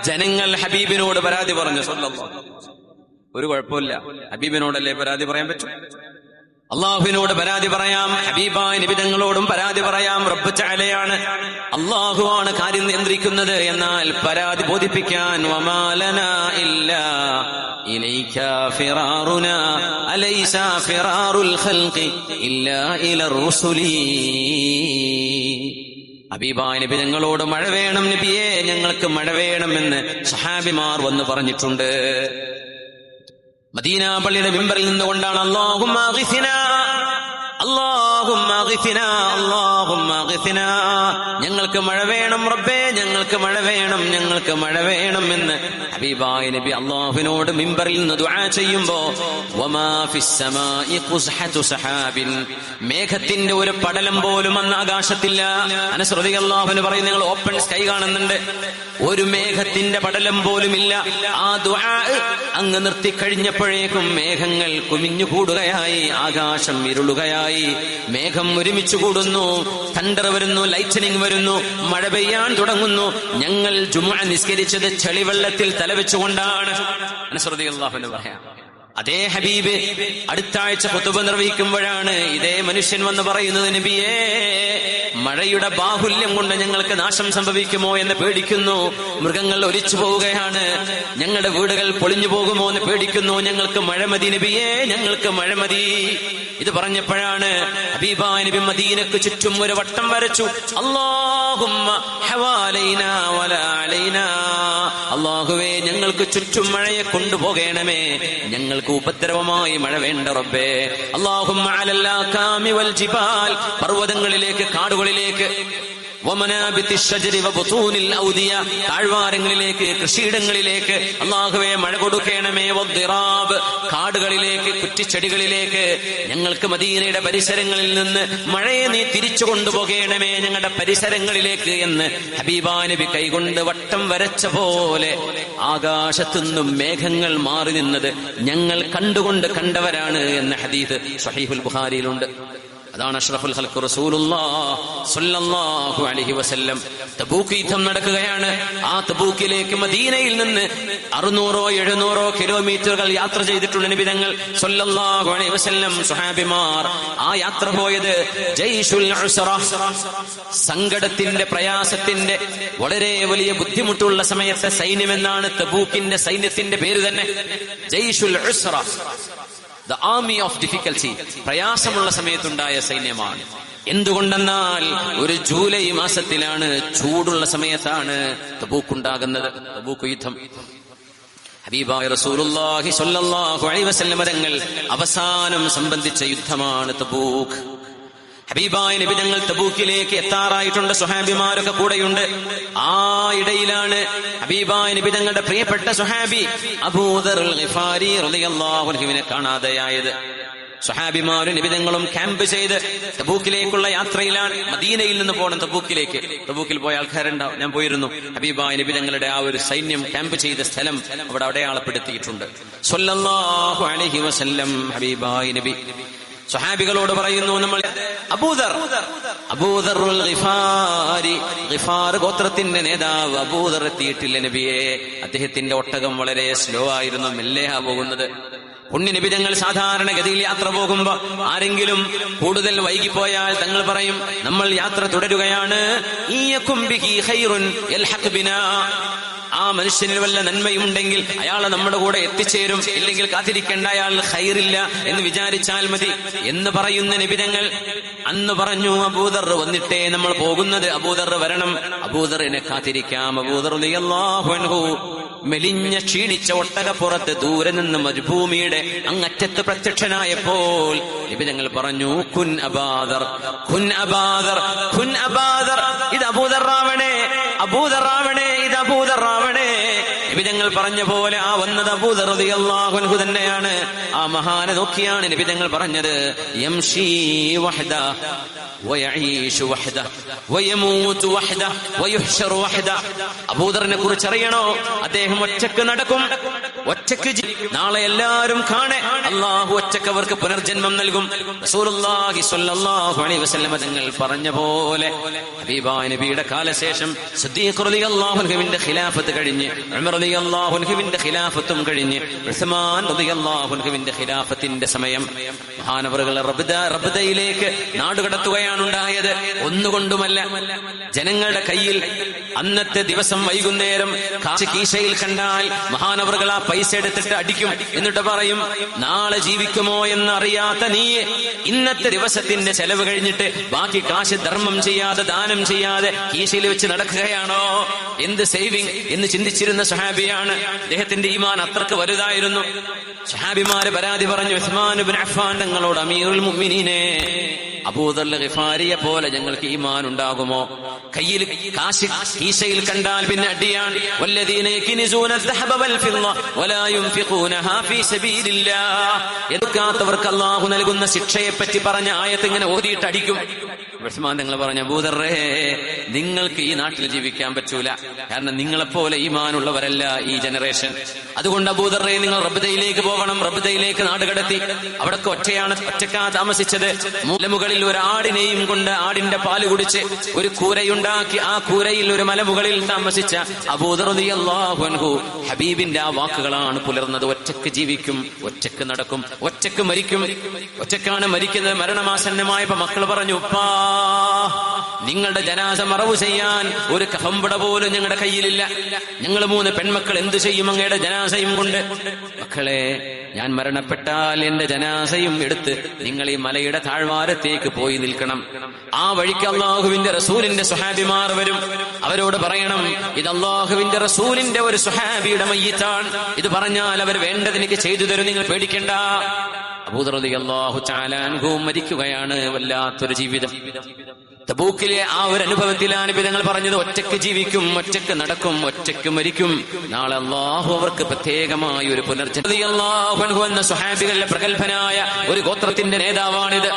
ജനങ്ങൾ ഹബീബിനോട് പരാതി പറഞ്ഞു. ഒരു കുഴപ്പമില്ല, ഹബീബിനോടല്ലേ പരാതി പറയാൻ പറ്റും? അള്ളാഹുവിനോട് പരാതി പറയാം, ഹബീബായ നബി തങ്ങളോടും പരാതി പറയാം. റബ്ബ് തആലയാണ്, അള്ളാഹുവാണ് കാര്യം നിയന്ത്രിക്കുന്നത്. എന്നാൽ പരാതി ബോധിപ്പിക്കാൻ വമാ ലനാ ഇല്ലാ ഇലൈക ഫിറാറുനാ അലൈസ ഫിറാറുൽ ഖൽഖി ഇല്ലാ ഇലർ റുസുലി. ഹബീബായ നബി ഞങ്ങളോട് മഴ വേണം നബിയെ, ഞങ്ങൾക്ക് മഴ വേണമെന്ന് സഹാബിമാർ വന്ന് പറഞ്ഞിട്ടുണ്ട്. മദീന പള്ളിയുടെ മിമ്പറിൽ നിന്നുകൊണ്ടാണ് അല്ലാഹുമ്മ അഗ്സിനാ അല്ലാഹുമ്മ അഗ്സിനാ അല്ലാഹുമ്മ അഗ്സിനാ, ഞങ്ങൾക്ക് മഴ വേണം റബ്ബേ, ഞങ്ങൾക്ക് മഴ വേണം, ഞങ്ങൾക്ക് മഴ വേണം എന്ന് ഹബീബായ നബി അല്ലാഹുവിനോട് മിമ്പറിൽ നിന്ന് ദുആ ചെയ്യുമ്പോ വമാ ഫിസ് സമാഇ ഖുസ്ഹതു സഹാബിൻ, മേഘത്തിന്റെ ഒരു പടലം പോലും അന്ന് ആകാശത്തില്ല. അനസ് റളിയല്ലാഹു അൻഹു പറയും, നിങ്ങൾ ഓപ്പൺ സ്കൈ കാണുന്നുണ്ട്, ഒരു മേഘത്തിന്റെ പടലം പോലുമില്ല. ആ ദുആ അങ്ങ് നിർത്തിക്കഴിഞ്ഞപ്പോഴേക്കും മേഘങ്ങൾ കുമിഞ്ഞുകൂടുകയായി, ആകാശം ഇരുളുകയായി, മേഘം ഒരുമിച്ച് കൂടുന്നു, തണ്ടർ വരുന്നു, ലൈറ്റനിങ് വരുന്നു, മഴ പെയ്യാൻ തുടങ്ങുന്നു. ഞങ്ങൾ ജുമുഅ നിസ്കരിച്ചത് ചെളിവെള്ളത്തിൽ തലവെച്ചുകൊണ്ടാണ്. അനസ് റളിയല്ലാഹു അൻഹു പറയാം, അതേ ഹബീബ് അടുത്ത ആഴ്ച ഖുതുബ നിർവഹിക്കുമ്പോഴാണ് ഇതേ മനുഷ്യൻ വന്ന് പറയുന്നത്, നബിയേ, മഴയുടെ ബാഹുല്യം കൊണ്ട് ഞങ്ങൾക്ക് നാശം സംഭവിക്കുമോ എന്ന് പേടിക്കുന്നു. മൃഗങ്ങൾ ഒലിച്ചു പോവുകയാണ്, ഞങ്ങളുടെ വീടുകൾ പൊളിഞ്ഞു പോകുമോ എന്ന് പേടിക്കുന്നു. ഞങ്ങൾക്ക് മഴ മതി നബിയേ, ഞങ്ങൾക്ക് മഴ മതി. ഇത് പറഞ്ഞപ്പോഴാണ് ഹബീബായ നബി മദീനക്ക് ചുറ്റും ഒരു വട്ടം വരച്ചു. അല്ലാഹുമ്മ ഹവാലൈനാ വലാ അലൈനാ, അല്ലാഹുവേ ഞങ്ങൾക്ക് ചുറ്റും മഴയെ കൊണ്ടുപോകണമേ, ഞങ്ങൾക്ക് ഉപദ്രവമായി മഴ വേണ്ട റബ്ബേ. അല്ലാഹുമ്മ അലൽ ആകാമി വൽ ജിബാൽ, പർവ്വതങ്ങളിലേക്ക് കാടുകളിലേക്ക്, വമനാബിത്തി ശജരി വബുതൂനിൽ ഔദിയ, താഴ്വാരങ്ങളിലേക്ക് കൃഷിയിടങ്ങളിലേക്ക് അല്ലാഹുവേ മഴ കൊടുക്കണമേ. വദ്ദിറാബ്, കാടുകളിലേക്ക് കുറ്റിച്ചെടികളിലേക്ക്, ഞങ്ങൾക്ക് മദീനയുടെ പരിസരങ്ങളിൽ നിന്ന് മഴയെ നീ തിരിച്ചു കൊണ്ടുപോകണമേ ഞങ്ങളുടെ പരിസരങ്ങളിലേക്ക് എന്ന് ഹബീബാ നബി കൈകൊണ്ട് വട്ടം വരച്ച പോലെ ആകാശത്തുനിന്നും മേഘങ്ങൾ മാറി നിന്നത് ഞങ്ങൾ കണ്ടുകൊണ്ട് കണ്ടവരാണ് എന്ന ഹദീസ് സ്വഹീഹുൽ ബുഖാരിയിലുണ്ട്. അതാണ് അഷ്റഫുൽ ഖൽഖ് റസൂലുള്ളാഹി സ്വല്ലല്ലാഹു അലൈഹി വസല്ലം. തബൂക്ക് യുദ്ധം നടക്കുകയാണ്. ആ തബൂക്കിലേക്ക് മദീനയിൽ നിന്ന് 600-700 കിലോമീറ്ററുകൾ യാത്ര ചെയ്തിട്ടുള്ള നബി തങ്ങൾ സ്വല്ലല്ലാഹു അലൈഹി വസല്ലം സ്വഹാബിമാർ ആ യാത്ര പോയത് ജയ്ഷുൽ ഉസ്റ, സങ്കടത്തിന്റെ പ്രയാസത്തിന്റെ വളരെ വലിയ ബുദ്ധിമുട്ടുള്ള സമയത്തെ സൈന്യമെന്നാണ് തബൂക്കിന്റെ സൈന്യത്തിന്റെ പേര് തന്നെ. ജയ്ഷുൽ ഉസ്റ, the army of difficulty, പ്രയാസമുള്ള സമയത്തുണ്ടായ സൈന്യമാണ്. എന്തുകൊണ്ടെന്നാൽ ഒരു ജൂലൈ മാസത്തിലാണ്, ചൂടുള്ള സമയത്താണ് തബൂക്ക് ഉണ്ടാകുന്നത്, തബൂക്ക് യുദ്ധം. ഹബീബായ റസൂലുള്ളാഹി സ്വല്ലല്ലാഹു അലൈഹി വസല്ലം തങ്ങൾ അവസാനം സംബന്ധിച്ച യുദ്ധമാണ് തബൂക്ക്. ഹബീബായ നബി തങ്ങൾ തബൂക്കിലേക്ക് എത്താറായിട്ടുണ്ട്. സ്വഹാബിമാരൊക്കെ കൂടെയുണ്ട്. ആ ഇടയിലാണ് ഹബീബായ നബി തങ്ങളുടെ പ്രിയപ്പെട്ട സ്വഹാബി അബൂദർ ഗിഫാരി റളിയല്ലാഹു അൻഹുവിനെ കാണാതെയായത്. സ്വഹാബിമാരും നബി തങ്ങളും ക്യാമ്പ് ചെയ്ത് തബൂക്കിലേക്കുള്ള യാത്രയിലാണ്. മദീനയിൽ നിന്ന് പോകണം തബൂക്കിലേക്ക്. തബൂക്കിൽ പോയ ആൾക്കാരുണ്ടാവും, ഞാൻ പോയിരുന്നു. ഹബീബായ നബി തങ്ങളുടെ ആ ഒരു സൈന്യം ക്യാമ്പ് ചെയ്ത സ്ഥലം അവിടെ അടയാളപ്പെടുത്തിയിട്ടുണ്ട്. സ്വല്ലല്ലാഹു അലൈഹി വസല്ലം ഹബീബായ നബി സ്വഹാബികളോട് പറയുന്നു, നമ്മൾ അബൂദറുൽ ഗിഫാരി, ഗിഫാർ ഗോത്രത്തിന്റെ നേതാവ് അബൂദർ എത്തിയിട്ടില്ല നബിയെ. അദ്ദേഹത്തിന്റെ ഒട്ടകം വളരെ സ്ലോ ആയിരുന്നു, മെല്ലെയാ പോകുന്നത്. പുണ്യ നബി തങ്ങൾ സാധാരണഗതിയിൽ യാത്ര പോകുമ്പോ ആരെങ്കിലും കൂടുതൽ വൈകിപ്പോയാൽ തങ്ങൾ പറയും, നമ്മൾ യാത്ര തുടരുകയാണ്. ആ മനുഷ്യനിൽ വല്ല നന്മയുണ്ടെങ്കിൽ അയാളെ നമ്മുടെ കൂടെ എത്തിച്ചേരും, ഇല്ലെങ്കിൽ കാത്തിരിക്കേണ്ട, അയാൾ ഖൈറില്ല എന്ന് വിചാരിച്ചാൽ മതി എന്ന് പറയുന്ന നബി തങ്ങൾ അന്ന് പറഞ്ഞു, അബൂദർ വന്നിട്ടേ നമ്മൾ പോകുന്നത്, അബൂദർ വരണം, അബൂദറിനെ കാത്തിരിക്കാം. അബൂദർ റളിയല്ലാഹു അൻഹു മെലിഞ്ഞ ക്ഷീണിച്ച ഒട്ടകപ്പുറത്ത് ദൂരെ നിന്ന് മരുഭൂമിയുടെ അങ്ങറ്റത്ത് പ്രത്യക്ഷനായപ്പോൾ നബി തങ്ങൾ പറഞ്ഞു, കുൻ അബൂദർ, കുൻ അബൂദർ, കുൻ അബൂദർ, ഇത് അബൂദർ ആവണേ, അബൂദർ ആവണേ, ഇത് അബൂദർ ആവണേ. നബി തങ്ങൾ പറഞ്ഞ പോലെ ആ വന്നത് അബൂദർ റളിയല്ലാഹു അൻഹു തന്നെയാണ്. ആ മഹാനെ നോക്കിയാണ് നബി തങ്ങൾ പറഞ്ഞത്, യംശി വഹദ വയഈശു വഹദ വയമൂതു വഹദ വയുഹ്ശറു വഹദ. അബൂദറിനെ കുറിച്ച് അറിയണോ? അദ്ദേഹം ഒറ്റക്ക് നടക്കും, ഒറ്റക്ക് നാളെ എല്ലാവരും കാണെ, അല്ലാഹു ഒറ്റക്ക് അവർക്ക് പുനർജന്മം നൽകും. റസൂലുള്ളാഹി സ്വല്ലല്ലാഹു അലൈഹി വസല്ലം തങ്ങൾ പറഞ്ഞ പോലെ ഹബീബായ നബിയുടെ കാലശേഷം സിദ്ദീഖ് റളിയല്ലാഹു അൻഹുവിന്റെ ഖിലാഫത്ത് കഴിഞ്ഞ്, ഉമർ റളിയല്ലാഹു അൻഹുവിന്റെ ഖിലാഫത്തും കഴിഞ്ഞ്, ഉസ്മാൻ റളിയല്ലാഹു അൻഹുവിന്റെ ഖിലാഫത്തിന്റെ സമയം മഹാനവറുകൾ റബ്ദയിലേക്ക് നാടുകടത്തുകയാണ് ഉണ്ടായത്. ഒന്നുകൊണ്ടുമല്ല, ജനങ്ങളുടെ കയ്യിൽ അന്നത്തെ ദിവസം വൈകുന്നേരം കീശയിൽ കണ്ടാൽ മഹാനവറുകൾ ആ പൈസ എടുത്തിട്ട് അടിക്കും. എന്നിട്ട് പറയും, നാളെ ജീവിക്കുമോ എന്നറിയാത്ത നീ ഇന്നത്തെ ദിവസത്തിന്റെ ചെലവ് കഴിഞ്ഞിട്ട് ബാക്കി കാശ് ധർമ്മം ചെയ്യാതെ, ദാനം ചെയ്യാതെ കീശയിൽ വെച്ച് നടക്കുകയാണോ? എന്ത് സേവിങ് എന്ന് ചിന്തിച്ചിരുന്ന സ്വഹാബിയാണ്. അദ്ദേഹത്തിന്റെ ഈമാൻ അത്രക്ക് വലുതായിരുന്നു. സ്വഹാബിമാര് പരാതി പറഞ്ഞു ഉസ്മാൻ ഇബ്നു അഫ്ഫാൻ തങ്ങളോട്, അമീറുൽ മുഅ്മിനീനെ, അബൂദർ ഗിഫാരിയെ പോലെ ഞങ്ങൾക്ക് ഈമാൻ ഉണ്ടാകുമോ? കയ്യിൽ കാശ് കീശയിൽ കണ്ടാൽ പിന്നെ അടിയാണ്. വല്ലദീന യക്നിസൂന الذهب والفضة ولا ينفقونها في سبيل الله. എടുക്കാത്തവർക്ക് അല്ലാഹു നൽകുന്ന ശിക്ഷയെ പറ്റി പറഞ്ഞ ആയത്ത് ഇങ്ങനെ ഓതിയിട്ട് അടിക്കും. ഉസ്മാൻ തങ്ങൾ പറഞ്ഞു, അബൂദർറേ, നിങ്ങൾക്ക് ഈ നാട്ടിൽ ജീവിക്കാൻ പറ്റൂല. കാരണം നിങ്ങളെപ്പോലെ ഈമാനുള്ളവരല്ല ഈ ജനറേഷൻ. അതുകൊണ്ട് അബൂദർറേ, നിങ്ങൾ റബ്ദയിലേക്ക് പോകണം. റബ്ദയിലേക്ക് നാട് കടത്തി. അവിടെ ഒറ്റക്കാ താമസിച്ചത്. മലമുകളിൽ ഒരു ആടിനെയും കൊണ്ട് ആടിന്റെ പാല് കുടിച്ച് ഒരു കൂരയുണ്ടാക്കി ആ കൂരയിൽ ഒരു മലമുകളിൽ താമസിച്ച അബൂദർ റളിയല്ലാഹു അൻഹു ഹബീബിന്റെ ആ വാക്കുകളാണ് പുലർന്നത്. ഒറ്റക്ക് ജീവിക്കും, ഒറ്റക്ക് നടക്കും, ഒറ്റക്ക് മരിക്കും. ഒറ്റക്കാണ് മരിക്കുന്നത്. മരണമാസന്നമായപ്പോ മക്കൾ പറഞ്ഞു, ഉപ്പാ, നിങ്ങളുടെ ജനാസ മറവ് ചെയ്യാൻ ഒരു കഹമ്പട പോലും ഞങ്ങളുടെ കയ്യിലില്ല. ഞങ്ങൾ 3 പെൺമക്കൾ എന്തു ചെയ്യും അങ്ങയുടെ ജനാസയും കൊണ്ട്? മക്കളെ, ഞാൻ മരണപ്പെട്ടാൽ എന്റെ ജനാസയും എടുത്ത് നിങ്ങൾ ഈ മലയുടെ താഴ്വാരത്തേക്ക് പോയി നിൽക്കണം. ആ വഴിക്ക് അള്ളാഹുവിന്റെ റസൂലിന്റെ സ്വഹാബിമാർ വരും. അവരോട് പറയണം, ഇത് അള്ളാഹുവിന്റെ റസൂലിന്റെ ഒരു സ്വഹാബിയുടെ മയ്യിത്താണ്. ഇത് പറഞ്ഞാൽ അവർ വേണ്ടത് എനിക്ക് ചെയ്തു തരും, നിങ്ങൾ പേടിക്കണ്ട. അബൂദർ റളിയല്ലാഹു തആല അൻഹു മരിക്കുകയാണ്. വല്ലാത്തൊരു ജീവിതം. തബൂക്കിലെ ആ ഒരു അനുഭവത്തിലാണ് നബിതങ്ങൾ പറഞ്ഞത്, ഒറ്റക്ക് ജീവിക്കും, ഒറ്റക്ക് നടക്കും, ഒറ്റക്ക് മരിക്കും. നാളെ അല്ലാഹു അവർക്ക് പ്രത്യേകമായ ഒരു പുനർജന്മം. റളിയല്ലാഹു അൻഹു എന്ന സ്വഹാബികളിലെ പ്രഗൽഭനായ ഒരു ഗോത്രത്തിന്റെ നേതാവാണിത്.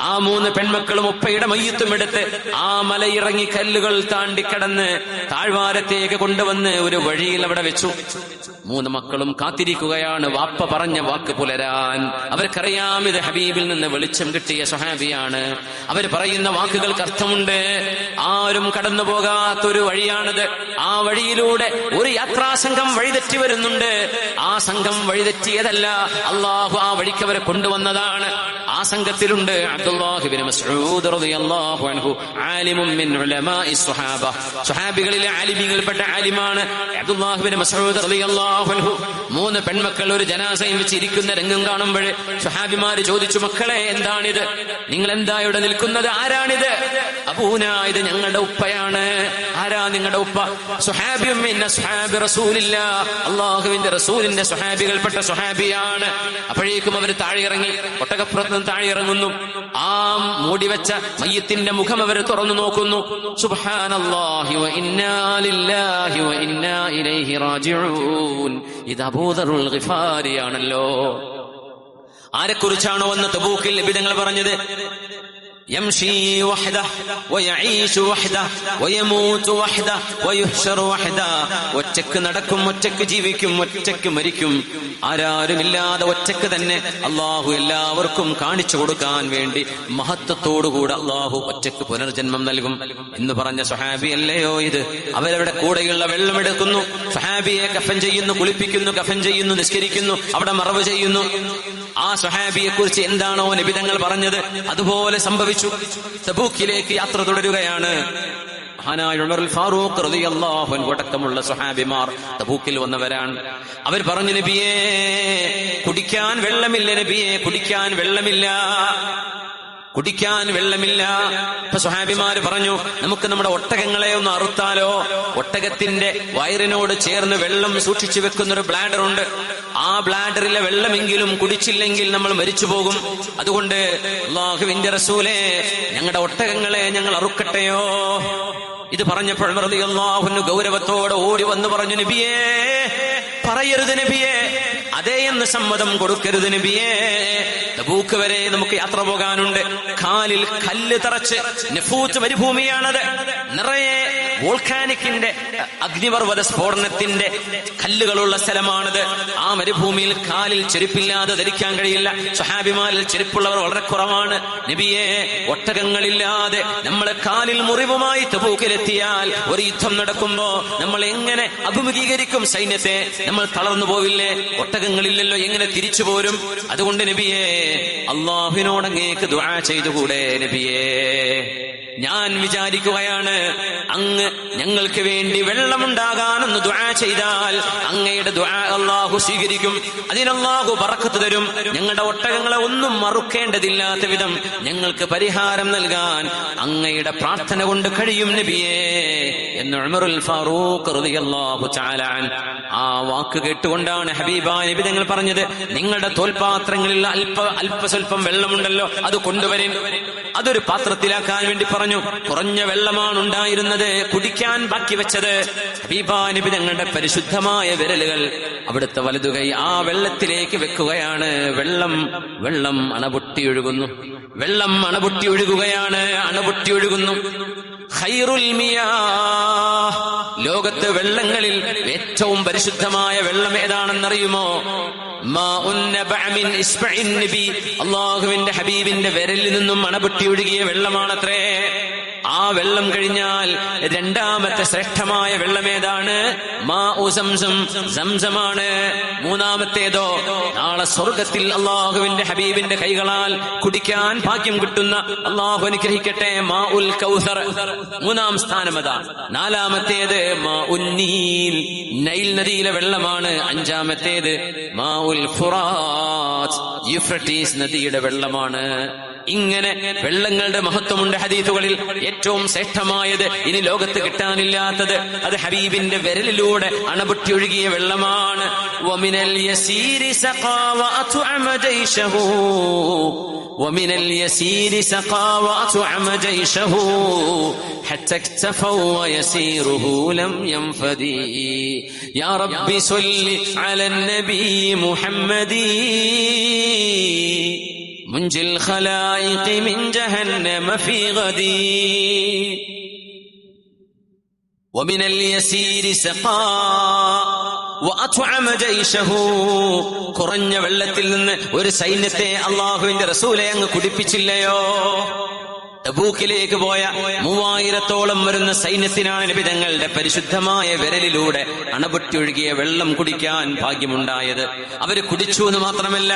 ആ 3 പെൺമക്കളും ഉപ്പയുടെ മയ്യത്തും എടുത്ത് ആ മലയിറങ്ങി കല്ലുകൾ താണ്ടിക്കടന്ന് താഴ്വാരത്തേക്ക് കൊണ്ടുവന്ന് ഒരു വഴിയിൽ അവിടെ വെച്ചു. 3 മക്കളും കാത്തിരിക്കുകയാണ് വാപ്പ പറഞ്ഞ വാക്ക് പുലരാൻ. അവർക്കറിയാം ഇത് ഹബീബിൽ നിന്ന് വെളിച്ചം കിട്ടിയ സ്വഹാബിയാണ്. അവർ പറയുന്ന വാക്കുകൾക്ക് അർത്ഥമുണ്ട്. ആരും കടന്നു പോകാത്തൊരു വഴിയാണിത്. ആ വഴിയിലൂടെ ഒരു യാത്രാസംഘം വഴിതെറ്റി വരുന്നുണ്ട്. ആ സംഘം വഴിതെറ്റിയതല്ല, അള്ളാഹു ആ വഴിക്ക് അവരെ കൊണ്ടുവന്നതാണ്. ആ സംഘത്തിലുണ്ട് അബ്ദുല്ലാഹ് ഇബ്നു മസ്ഊദ് റളിയല്ലാഹു അൻഹു, ആലിമുൻ മിൻ ഉലമാഇ സ്വഹാബ. സ്വഹാബികളിലെ ആലിമീങ്ങളിൽപ്പെട്ട ആലിമാണ് അബ്ദുല്ലാഹ് ഇബ്നു മസ്ഊദ് റളിയല്ലാഹു അൻഹു. 3 പെൺമക്കൾ ഒരു ജനാസയിൽ വെച്ച് ഇരിക്കുന്ന രംഗം കാണുമ്പോൾ സ്വഹാബിമാര് ചോദിച്ചു, മക്കളെ, എന്താണിത്? നിങ്ങൾ എന്താ ഇവിടെ നിൽക്കുന്നത്? ആരാണിത്? അബൂന, ഇത് ഞങ്ങളുടെ ഉപ്പയാണ്. ആരാ നിങ്ങളുടെ ഉപ്പ? സ്വഹാബിയും മിൻ അസ്ഹാബി റസൂലില്ലാഹ്, അല്ലാഹുവിന്റെ റസൂലിന്റെ സ്വഹാബികൾപ്പെട്ട സ്വഹാബിയാണ്. അപ്പോഴേക്കും അവർ താഴെ ഇറങ്ങി, ഒട്ടകപ്പുറത്ത് താഴെ ഇറങ്ങുന്നു. ആ മൂടിവെച്ച മയ്യത്തിന്റെ മുഖം അവർ തുറന്നു നോക്കുന്നു. സുബ്ഹാനല്ലാഹി വ ഇന്നാ ലില്ലാഹി വ ഇന്നാ ഇലൈഹി റാജിഊൻ. ഇത് അബൂദറുൽ ഗിഫാരിയാണല്ലോ. ആരെക്കുറിച്ചാണോ എന്ന് തബൂക്കിൽ നബിതങ്ങൾ പറഞ്ഞത്? യംശി വഹ്ദഹു വയഈശു വഹ്ദഹു വയമൂതു വഹ്ദഹു വയുഹ്ശറു വഹ്ദഹു. ഒറ്റക്ക് നടക്കും, ഒറ്റക്ക് ജീവിക്കും, ഒറ്റക്ക് മരിക്കും. ആരാരുമില്ലാതെ ഒറ്റക്ക് തന്നെ അള്ളാഹു എല്ലാവർക്കും കാണിച്ചു കൊടുക്കാൻ വേണ്ടി മഹത്വത്തോടുകൂടെ അള്ളാഹു ഒറ്റക്ക് പുനർജന്മം നൽകും എന്ന് പറഞ്ഞ സ്വഹാബി അല്ലയോ ഇത്? അവരവിടെ കൂടെയുള്ള വെള്ളമെടുക്കുന്നു, സ്വഹാബിയെ കഫൻ ചെയ്യുന്നു, കുളിപ്പിക്കുന്നു, കഫൻ ചെയ്യുന്നു, നിസ്കരിക്കുന്നു, അവിടെ മറവ് ചെയ്യുന്നു. ആ സ്വഹാബിയെ കുറിച്ച് എന്താണോ നബിതങ്ങൾ പറഞ്ഞത് അതുപോലെ സംഭവിച്ചു. തബൂക്കിലേക്ക് യാത്ര തുടരുകയാണ്. മഹാനായ ഉമർ ഫാറൂഖ് റളിയല്ലാഹു അൻഹു അടക്കമുള്ള സ്വഹാബിമാർ തബൂക്കിൽ വന്നവരാണ്. അവർ പറഞ്ഞു, നബിയേ, കുടിക്കാൻ വെള്ളമില്ല, നബിയേ, കുടിക്കാൻ വെള്ളമില്ല, കുടിക്കാൻ വെള്ളമില്ല. ഇപ്പൊ സ്വഹാബിമാര് പറഞ്ഞു, നമുക്ക് നമ്മുടെ ഒട്ടകങ്ങളെ ഒന്ന് അറുത്താലോ? ഒട്ടകത്തിന്റെ വയറിനോട് ചേർന്ന് വെള്ളം സൂക്ഷിച്ചു വെക്കുന്ന ഒരു ബ്ലാഡർ ഉണ്ട്. ആ ബ്ലാഡറിലെ വെള്ളമെങ്കിലും കുടിച്ചില്ലെങ്കിൽ നമ്മൾ മരിച്ചു പോകും. അതുകൊണ്ട് അല്ലാഹുവിന്റെ റസൂലേ, ഞങ്ങളുടെ ഒട്ടകങ്ങളെ ഞങ്ങൾ അറുക്കട്ടെയോ? ഇത് പറഞ്ഞപ്പോൾ റളിയല്ലാഹു അൻഹു ഗൗരവത്തോടെ ഓടി വന്ന് പറഞ്ഞു, നബിയേ, പറയരുത് നബിയേ, അതേ എന്ന് സമ്മതം കൊടുക്കരുത് നബിയേ. തബൂക്ക് വരെ നമുക്ക് യാത്ര പോകാനുണ്ട്. കാലിൽ കല്ല് തറച്ച്, നഫൂത്ത് മരുഭൂമിയാണത്, നിറയെ വോൾക്കാനിക്കിന്റെ അഗ്നിപർവ്വത സ്ഫോടനത്തിന്റെ കല്ലുകളുള്ള സ്ഥലമാണിത്. ആ മരുഭൂമിയിൽ കാലിൽ ചെരുപ്പില്ലാതെ ധരിക്കാൻ കഴിയില്ല. സ്വഹാബിമാരിൽ ചെരുപ്പുള്ളവർ വളരെ കുറവാണ്. നബിയെ, ഒട്ടകങ്ങളില്ലാതെ നമ്മളെ കാലിൽ മുറിവുമായി തബൂക്കിലെത്തിയാൽ ഒരു യുദ്ധം നടക്കുമ്പോ നമ്മൾ എങ്ങനെ അഭിമുഖീകരിക്കും സൈന്യത്തെ? നമ്മൾ തളർന്നു പോവില്ലേ? ഒട്ടകങ്ങളില്ലല്ലോ, എങ്ങനെ തിരിച്ചു പോരും? അതുകൊണ്ട് നബിയെ, അള്ളാഹുവിനോട് അങ്ങേക്ക് ദുആ ചെയ്തുകൂടെ നബിയേ? ഞാൻ വിചാരിക്കുകയാണ്, അങ്ങ് ഞങ്ങൾക്ക് വേണ്ടി വെള്ളമുണ്ടാകാനെന്ന് ദുആ ചെയ്താൽ അങ്ങയുടെ ദുആ അല്ലാഹു സ്വീകരിക്കും, അതിനല്ലാഹു ബറക്കത്ത് തരും. ഞങ്ങളുടെ ഒട്ടകങ്ങളെ ഒന്നും മറുക്കേണ്ടതില്ലാത്ത വിധം ഞങ്ങൾക്ക് പരിഹാരം നൽകാൻ അങ്ങയുടെ പ്രാർത്ഥന കൊണ്ട് കഴിയും നബിയേ എന്ന് ഉമറുൽ ഫാറൂഖ് റളിയല്ലാഹു തആല അൻഹു ആ വാക്ക് കേട്ടുകൊണ്ടാണ് ഹബീബായ നബി തങ്ങൾ പറഞ്ഞത്, നിങ്ങളുടെ തോൽപാത്രങ്ങളിൽ അല്പസ്വല്പം വെള്ളമുണ്ടല്ലോ അത് കൊണ്ടുവരിൻ. അതൊരു പാത്രത്തിലാക്കാൻ വേണ്ടി പറഞ്ഞു. കുറഞ്ഞ വെള്ളമാണ് ഉണ്ടായിരുന്നത്, കുടിക്കാൻ ബാക്കി വെച്ചത്. ഹബീബായ നബി തങ്ങളുടെ പരിശുദ്ധമായ വിരലുകൾ അവിടുത്തെ വലതുകൈ ആ വെള്ളത്തിലേക്ക് വെക്കുകയാണ്. വെള്ളം അണപൊട്ടി ഒഴുകുന്നു. വെള്ളം അണപൊട്ടി ഒഴുകുകയാണ്, അണപൊട്ടി ഒഴുകുന്നു. ഖൈറുൽ മിയാഹ്, ലോകത്ത് വെള്ളങ്ങളിൽ ഏറ്റവും പരിശുദ്ധമായ വെള്ളം ഏതാണെന്നറിയുമോ? അള്ളാഹുവിന്റെ ഹബീബിന്റെ വിരലിൽ നിന്നും അണപൊട്ടി ഒഴുകിയ വെള്ളമാണത്രേ. ആ വെള്ളം കഴിഞ്ഞാൽ രണ്ടാമത്തെ ശ്രേഷ്ഠമായ വെള്ളം ഏതാണ്? മാഉ സംസം, സംസമാണ്. മൂന്നാമത്തേതോ നാളെ സ്വർഗത്തിൽ അള്ളാഹുവിന്റെ ഹബീബിന്റെ കൈകളാൽ കുടിക്കാൻ ഭാഗ്യം കിട്ടുന്ന, അള്ളാഹു അനുഗ്രഹിക്കട്ടെ, മാഉൽ കൗസർ മൂന്നാം സ്ഥാനം അതാണ്. നാലാമത്തേത് മാഉൻ നീൽ, നൈൽ നദിയിലെ വെള്ളമാണ്. അഞ്ചാമത്തേത് മാഉൽ ഫുറാത്ത്, യൂഫ്രട്ടീസ് നദിയുടെ വെള്ളമാണ്. ഇങ്ങനെ വെള്ളങ്ങളുടെ മഹത്വമുണ്ട് ഹദീസുകളിൽ. ഏറ്റവും ശ്രേഷ്ഠമായത്, ഇനി ലോകത്ത് കിട്ടാനില്ലാത്തത്, അത് ഹബീബിന്റെ വിരലിലൂടെ അണപൊട്ടി ഒഴുകിയ വെള്ളമാണ്. വമിനൽ യസീരി സഖാ വഅത്അമ ജൈശഹു, വമിനൽ യസീരി സഖാ വഅത്അമ ജൈശഹു ഹത്ത ഇക്തഫൗ വയസീറുഹു ലം യൻഫദി. യാ റബ്ബി സ്വല്ലി അലൻ നബി മുഹമ്മദി മുൻജിൽ ഖലായിഖി മിൻ ജഹന്നമ ഫീ ഗദി. വമിനൽ യസീരി സഖാ വഅത്അമ ജൈശഹു, കുറഞ്ഞ വെള്ളത്തിൽ നിന്ന് ഒരു സൈന്യത്തെ അല്ലാഹുവിന്റെ റസൂലെ അങ്ങ് കുടിപ്പിച്ചില്ലയോ? തബൂക്കിലേക്ക് പോയ 3000-ഓളം വരുന്ന സൈന്യത്തിനാണ് നബി തങ്ങളുടെ പരിശുദ്ധമായ വിരലിലൂടെ അണപൊട്ടി ഒഴുകിയ വെള്ളം കുടിക്കാൻ ഭാഗ്യമുണ്ടായത്. അവര് കുടിച്ചു എന്ന് മാത്രമല്ല,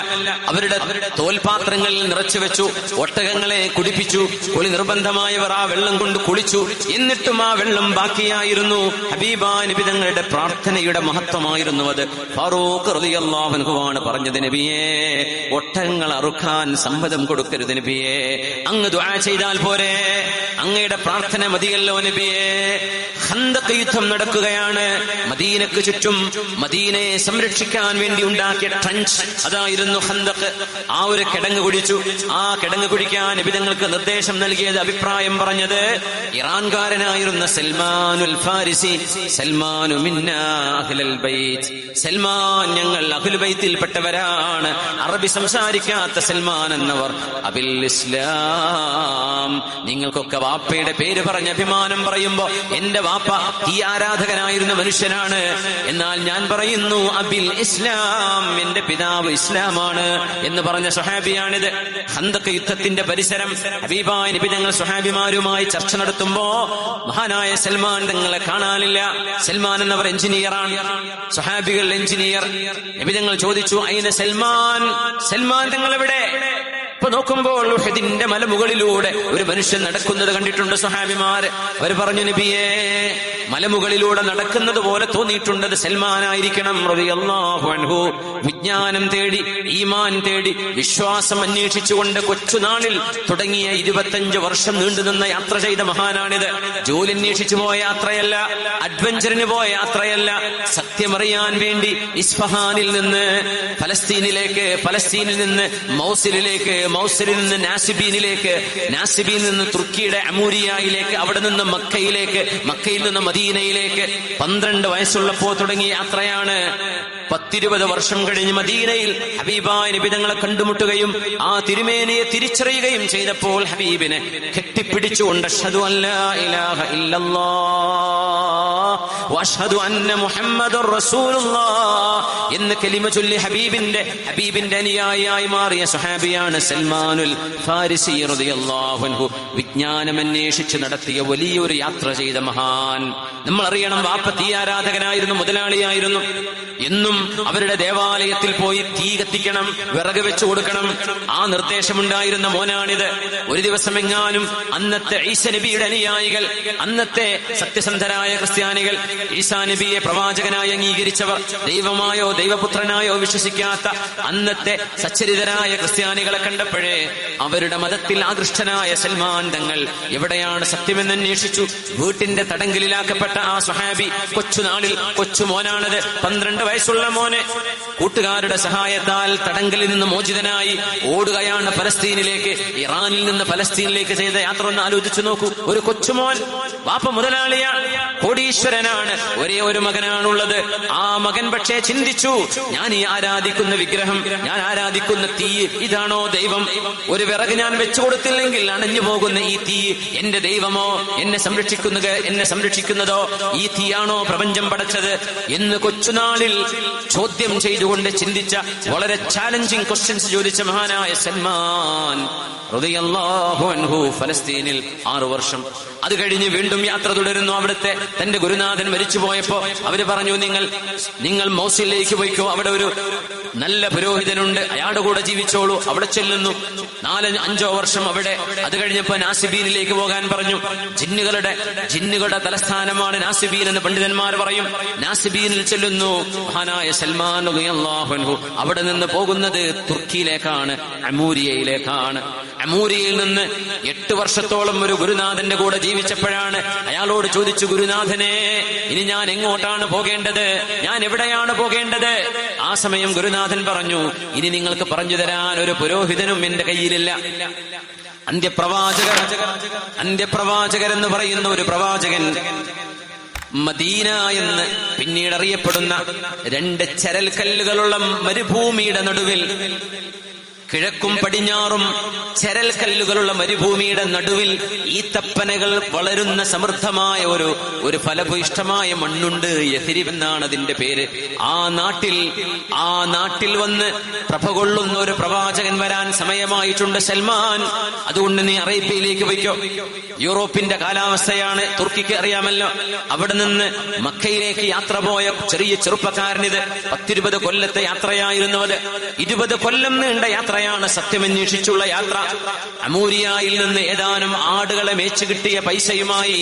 അവരുടെ തോൽപാത്രങ്ങളിൽ നിറച്ചു വെച്ചു, ഒട്ടകങ്ങളെ കുടിപ്പിച്ചു. കുളി നിർബന്ധമായവർ ആ വെള്ളം കൊണ്ട് കുളിച്ചു. എന്നിട്ടും ആ വെള്ളം ബാക്കിയായിരുന്നു. ഹബീബായ നബി തങ്ങളുടെ പ്രാർത്ഥനയുടെ മഹത്വമായിരുന്നു അത്. ഫാറൂഖ് റളിയല്ലാഹു അൻഹുവാണ് പറഞ്ഞത്, നബിയേ, ഒട്ടകങ്ങൾ അറുക്കാൻ സമ്മതം കൊടുക്കരുത് നബിയേ, അങ്ങ് ദുആ ചെയ്താൽ പോരെ, അങ്ങയുടെ പ്രാർത്ഥന മതിയല്ലോ നബിയേ. ഖന്തഖ് യുദ്ധം നടക്കുകയാണ്. മദീനക്ക് ചുറ്റും മദീനയെ സംരക്ഷിക്കാൻ വേണ്ടി ഉണ്ടാക്കിയ ട്രഞ്ച്, അതായിരുന്നു ഖന്തഖ്. ആ ഒരു കിടങ്ങ് കുഴിച്ചു. ആ കിടങ്ങ് കുഴിക്കാൻ നബി തങ്ങൾക്ക് നിർദ്ദേശം നൽകിയത്, അഭിപ്രായം പറഞ്ഞത് ഇറാൻകാരനായിരുന്ന സൽമാനുൽ ഫാരിസി. സൽമാനു മിന്നാ അഹ്ലൽ ബൈത്ത്, സൽമാൻ ഞങ്ങൾ അഹ്ലുൽ ബൈത്തിൽപ്പെട്ടവരാണ്. അറബി സംസാരിക്കാത്ത സൽമാൻ എന്നവർ അബിൽ ഇസ്ലാം, നിങ്ങൾക്കൊക്കെ വാപ്പയുടെ പേര് പറഞ്ഞ് അഭിമാനം പറയുമ്പോ എന്റെ വാപ്പ ഈ ആരാധകനായിരുന്ന മനുഷ്യനാണ്, എന്നാൽ ഞാൻ പറയുന്നു അബിൽ ഇസ്ലാം, എന്റെ പിതാവ് ഇസ്ലാമാണ് എന്ന് പറഞ്ഞ സ്വഹാബിയാണിത്. ഖന്തഖ് യുദ്ധത്തിന്റെ പരിസരം ഹബീബായ നബി തങ്ങൾ സ്വഹാബിമാരുമായി ചർച്ച നടത്തുമ്പോ മഹാനായ സൽമാൻ തങ്ങളെ കാണാനില്ല. സൽമാൻ എന്നവർ എഞ്ചിനീയറാണ്, സ്വഹാബികൾ എഞ്ചിനീയർ. നബി തങ്ങൾ ചോദിച്ചു, അയിന സൽമാൻ, സൽമാൻ തങ്ങൾ എവിടെ? ഇപ്പൊ നോക്കുമ്പോൾ ഉഹദിന്റെ മലമുകളിലൂടെ ഒരു മനുഷ്യൻ നടക്കുന്നത് കണ്ടിട്ടുണ്ട് സ്വഹാബിമാര്. അവർ പറഞ്ഞു, നബിയേ, മലമുകളിലൂടെ നടക്കുന്നത് പോലെ തോന്നിയിട്ടുണ്ട്, അത് സൽമാനായിരിക്കണം റളിയല്ലാഹു അൻഹു. വിജ്ഞാനം തേടി, ഈമാൻ തേടി, വിശ്വാസം അന്വേഷിച്ചുകൊണ്ട് കൊച്ചുനാളിൽ തുടങ്ങിയ 25 വർഷം നീണ്ടുനിന്ന യാത്ര ചെയ്ത മഹാനാണിത്. ജോലി അന്വേഷിച്ചു പോയ യാത്രയല്ല, അഡ്വഞ്ചറിന് പോയ യാത്രയല്ല, സത്യമറിയാൻ വേണ്ടി ഇസ്ഫഹാനിൽ നിന്ന് ഫലസ്തീനിലേക്ക്, ഫലസ്തീനിൽ നിന്ന് മൗസിലിലേക്ക്, മൗസിലിൽ നിന്ന് നാസിബീനിലേക്ക്, നാസിബീനിൽ നിന്ന് തുർക്കിയുടെ അമൂരിയയിലേക്ക്, അവിടെ നിന്ന് മക്കയിലേക്ക്, മക്കയിൽ നിന്ന് മദീനയിലേക്ക് 12 വയസ്സുള്ളപ്പോ തുടങ്ങിയ യാത്രയാണ്. 10-20 വർഷം കഴിഞ്ഞ് മദീനയിൽ ഹബീബായ നബി തങ്ങളെ കണ്ടുമുട്ടുകയും ആ തിരുമേനിയെ തിരിച്ചറിയുകയും ചെയ്തപ്പോൾ ഹബീബിനെ കെട്ടിപ്പിടിച്ചുകൊണ്ട് അഷ്ഹദു അല്ലാ ഇലാഹ ഇല്ലല്ലാഹ് വഅഷ്ഹദു അന്ന മുഹമ്മദുർ റസൂലുള്ളാഹ് എന്ന് കലിമ ചൊല്ലി ഹബീബിന്റെ അനുയായിയായി മാറിയ സ്വഹാബിയാണ് സൽമാനുൽ ഫാരിസി റളിയല്ലാഹു അൻഹു. വിജ്ഞാനം അന്വേഷിച്ച് നടത്തിയ വലിയൊരു യാത്ര ചെയ്ത മഹാൻ. നമ്മൾ അറിയണം, വാപ്പ തീ ആരാധകനായിരുന്നു, മുതലാളിയായിരുന്നു. എന്നും അവരുടെ ദേവാലയത്തിൽ പോയി തീ കത്തിക്കണം, വിറക് വെച്ചു കൊടുക്കണം, ആ നിർദ്ദേശമുണ്ടായിരുന്ന മോനാണിത്. ഒരു ദിവസം എങ്ങാനും അന്നത്തെ ഈസ നബിയുടെ അനുയായികൾ, അന്നത്തെ സത്യസന്ധരായ ക്രിസ്ത്യാനികൾ ഈസാ നബിയെ പ്രവാചകനായി അംഗീകരിച്ചവർ, ദൈവമായോ ദൈവപുത്രനായോ വിശ്വസിക്കാത്ത അന്നത്തെ സച്ചരിതരായ ക്രിസ്ത്യാനികളെ കണ്ടപ്പോഴേ അവരുടെ മതത്തിൽ ആകൃഷ്ടനായ സൽമാൻ തങ്ങൾ എവിടെയാണ് സത്യമെന്ന് അന്വേഷിച്ചു. വീട്ടിന്റെ തടങ്കലിലാക്കപ്പെട്ട ആ സ്വഹാബി കൊച്ചുനാളിൽ കൊച്ചുമോനാണത്, 12 വയസ്സുള്ള മോനെ കൂട്ടുകാരുടെ സഹായത്താൽ തടങ്കലിൽ നിന്ന് മോചിതനായി ഓടുകയാണ് ഫലസ്തീനിലേക്ക്. ഇറാനിൽ നിന്ന് ഫലസ്തീനിലേക്ക് ചെയ്ത യാത്ര ഒന്ന് ആലോചിച്ചു നോക്കൂ. ഒരു കൊച്ചുമോൻ, വാപ്പ മുതലാളിയാണ്, കോടീശ്വരനാണ്, ഒരേ ഒരു മകനാണുള്ളത്. ആ മകൻ പക്ഷേ ചിന്തിച്ചു, ഞാൻ ഈ ആരാധിക്കുന്ന വിഗ്രഹം, ഞാൻ ആരാധിക്കുന്ന തീ, ഇതാണോ ദൈവം? ഒരു വിറക് ഞാൻ വെച്ചു കൊടുത്തില്ലെങ്കിൽ അണഞ്ഞു പോകുന്ന ഈ തീ എന്റെ ദൈവമോ? എന്നെ സംരക്ഷിക്കുന്നതോ ഈ തീയാണോ പ്രപഞ്ചം പടച്ചത് എന്ന് കൊച്ചുനാളിൽ ചോദ്യം ചെയ്തുകൊണ്ട് ചിന്തിച്ച, വളരെ ചാലഞ്ചിങ് ക്വസ്റ്റ്യൻസ് ചോദിച്ച മഹാനായ സൽമാൻ റളിയല്ലാഹു അൻഹു ഫലസ്തീനിൽ 6 വർഷം. അത് കഴിഞ്ഞ് വീണ്ടും യാത്ര തുടരുന്നു. അവിടുത്തെ തന്റെ ഗുരുനാഥൻ മരിച്ചുപോയപ്പോ അവര് പറഞ്ഞു, നിങ്ങൾ മൗസിലേക്ക് പോയിക്കോ, അവിടെ ഒരു നല്ല പുരോഹിതനുണ്ട്, അയാളുടെ കൂടെ ജീവിച്ചോളൂ. അവിടെ ചെല്ലുന്നു. 4-5 വർഷം അവിടെ. അത് കഴിഞ്ഞപ്പോ നാസിബീനിലേക്ക് പോകാൻ പറഞ്ഞു. ജിന്നുകളുടെ തലസ്ഥാനമാണ് നാസിബീൻ എന്ന് പണ്ഡിതന്മാർ പറയും. നാസിബീനിൽ ചെല്ലുന്നു മഹാനായ സൽമാൻ റളിയല്ലാഹു അൻഹു. അവിടെ നിന്ന് പോകുന്നത് തുർക്കിയിലേക്കാണ്, അമൂരിയയിലേക്കാണ്. അമൂരിയയിൽ നിന്ന് 8 വർഷത്തോളം ഒരു ഗുരുനാഥന്റെ കൂടെ ജീവിച്ചപ്പോഴാണ് അയാളോട് ചോദിച്ചു, ഗുരുനാഥനെ, ഇനി ഞാൻ എങ്ങോട്ടാണ് പോകേണ്ടത്? ഞാൻ എവിടെയാണ് പോകേണ്ടത്? ആ സമയം ഗുരുനാഥൻ പറഞ്ഞു, ഇനി നിങ്ങൾക്ക് പറഞ്ഞു തരാൻ ഒരു പുരോഹിതനും എന്റെ കയ്യിലില്ല. അന്ത്യപ്രവാചകർ എന്ന് പറയുന്ന ഒരു പ്രവാചകൻ മദീന എന്ന് പിന്നീട് അറിയപ്പെടുന്ന 2 ചരൽക്കല്ലുകളുള്ള മരുഭൂമിയുടെ നടുവിൽ, കിഴക്കും പടിഞ്ഞാറും ചരൽക്കല്ലുകളുള്ള മരുഭൂമിയുടെ നടുവിൽ ഈത്തപ്പനകൾ വളരുന്ന സമൃദ്ധമായ ഒരു ഫലഭൂയിഷ്ടമായ മണ്ണുണ്ട്. യഥരിബ് എന്നാണ് അതിന്റെ പേര്. ആ നാട്ടിൽ വന്ന് പ്രഭ കൊള്ളുന്ന ഒരു പ്രവാചകൻ വരാൻ സമയമായിട്ടുണ്ട് സൽമാൻ. അതുകൊണ്ട് നീ അറേബ്യയിലേക്ക് പോയിക്കോ. യൂറോപ്പിന്റെ കാലാവസ്ഥയാണ്, തുർക്കിക്ക് അറിയാമല്ലോ. അവിടെ നിന്ന് മക്കയിലേക്ക് യാത്ര പോയ ചെറിയ ചെറുപ്പക്കാരനിത് 10-20 കൊല്ലത്തെ യാത്രയായിരുന്നു. അത് 20 കൊല്ലം നീണ്ട യാത്രയാണ്, സത്യമന്വേഷിച്ചുള്ള യാത്ര. അമൂരിയയിൽ നിന്ന് ഏതാനും ആടുകളെ മേച്ചു കിട്ടിയ പൈസയുമായി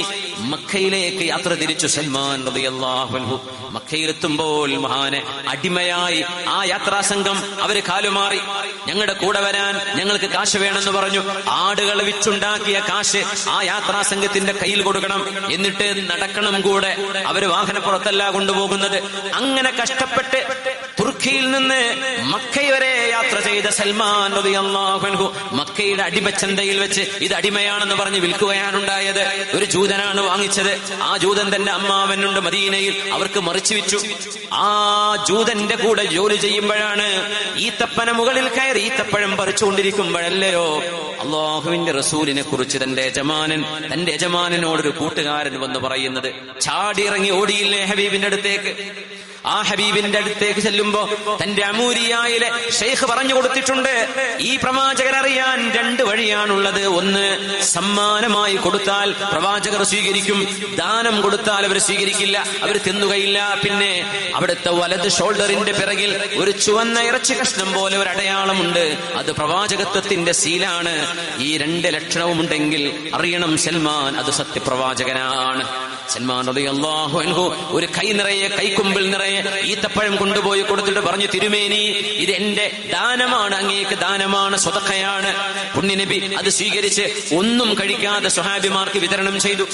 മക്കയിലേക്ക് യാത്ര തിരിച്ചു സൽമാൻ റളിയല്ലാഹു അൻഹു. മക്കയിലെത്തുമ്പോൾ മഹാനെ അടിമയായി ആ യാത്രാസംഘം അവര് കാലുമാറി. ഞങ്ങളുടെ കൂടെ വരാൻ ഞങ്ങൾക്ക് കാശ് വേണമെന്ന് പറഞ്ഞു. ആടുകൾ വിറ്റുണ്ടാക്കിയ കാശ് ആ യാത്രാസംഘത്തിന്റെ കയ്യിൽ കൊടുക്കണം, എന്നിട്ട് നടക്കണം കൂടെ. അവര് വാഹനപ്പുറത്തല്ല കൊണ്ടുപോകുന്നത്. അങ്ങനെ കഷ്ടപ്പെട്ട് തുർക്കിയിൽ നിന്ന് മക്ക വരെ യാത്ര ചെയ്ത സൽമാൻ റളിയല്ലാഹു അൻഹു മക്കയുടെ അടിമച്ചന്തയിൽ വെച്ച് ഇത് അടിമയാണെന്ന് പറഞ്ഞ് വിൽക്കുകയാണുണ്ടായത്. ഒരു ജൂതനാണ് വാങ്ങിച്ചത്. ആ ജൂതൻ തന്റെ അമ്മാവനുണ്ട് മദീനയിൽ, അവർക്ക് മറിച്ചു വിറ്റു. ആ ജൂതന്റെ കൂടെ ജോലി ചെയ്യുമ്പോഴാണ് ഈത്തപ്പന മുകളിൽ കയറി ഈത്തപ്പഴം പറിച്ചുകൊണ്ടിരിക്കുമ്പോഴല്ലയോ അള്ളാഹുവിന്റെ റസൂലിനെ കുറിച്ച് തന്റെ യജമാനനോടൊരു കൂട്ടുകാരൻ വന്ന് പറയുന്നത്. ചാടിയിറങ്ങി ഓടിയില്ലേ ഹബീബിന്റെ അടുത്തേക്ക്. ആ ഹബീബിന്റെ അടുത്തേക്ക് ചെല്ലുമ്പോ തന്റെ അമൂരിയയിലെ ഷെയ്ഖ് പറഞ്ഞു കൊടുത്തിട്ടുണ്ട്, ഈ പ്രവാചകർ അറിയാൻ 2 വഴിയാണുള്ളത്. ഒന്ന്, സമ്മാനമായി കൊടുത്താൽ പ്രവാചകർ സ്വീകരിക്കും, ദാനം കൊടുത്താൽ അവർ സ്വീകരിക്കില്ല, അവർ തിന്നുകയില്ല. പിന്നെ അവിടുത്തെ വലത് ഷോൾഡറിന്റെ പിറകിൽ ഒരു ചുവന്ന ഇറച്ചി കഷ്ണം പോലെ ഒരു അടയാളമുണ്ട്, അത് പ്രവാചകത്വത്തിന്റെ സീലാണ്. ഈ 2 ലക്ഷണവുമുണ്ടെങ്കിൽ അറിയണം സൽമാൻ അത് സത്യപ്രവാചകനാണ്. സൽമാൻ റളിയല്ലാഹു അൻഹു ഒരു കൈക്കുമ്പിൽ നിറയെ ഈത്തപ്പഴം കൊണ്ടുപോയി കൊടുത്തിട്ട് പറഞ്ഞു, തിരുമേനി, ഇത് എന്റെ ദാനമാണ്, അങ്ങേക്ക് ദാനമാണ്, സ്വതക്കയാണ്. പുണ്യനബി അത് സ്വീകരിച്ച് ഒന്നും കഴിക്കാതെ സ്വഹാബിമാർക്ക് വിതരണം ചെയ്തു.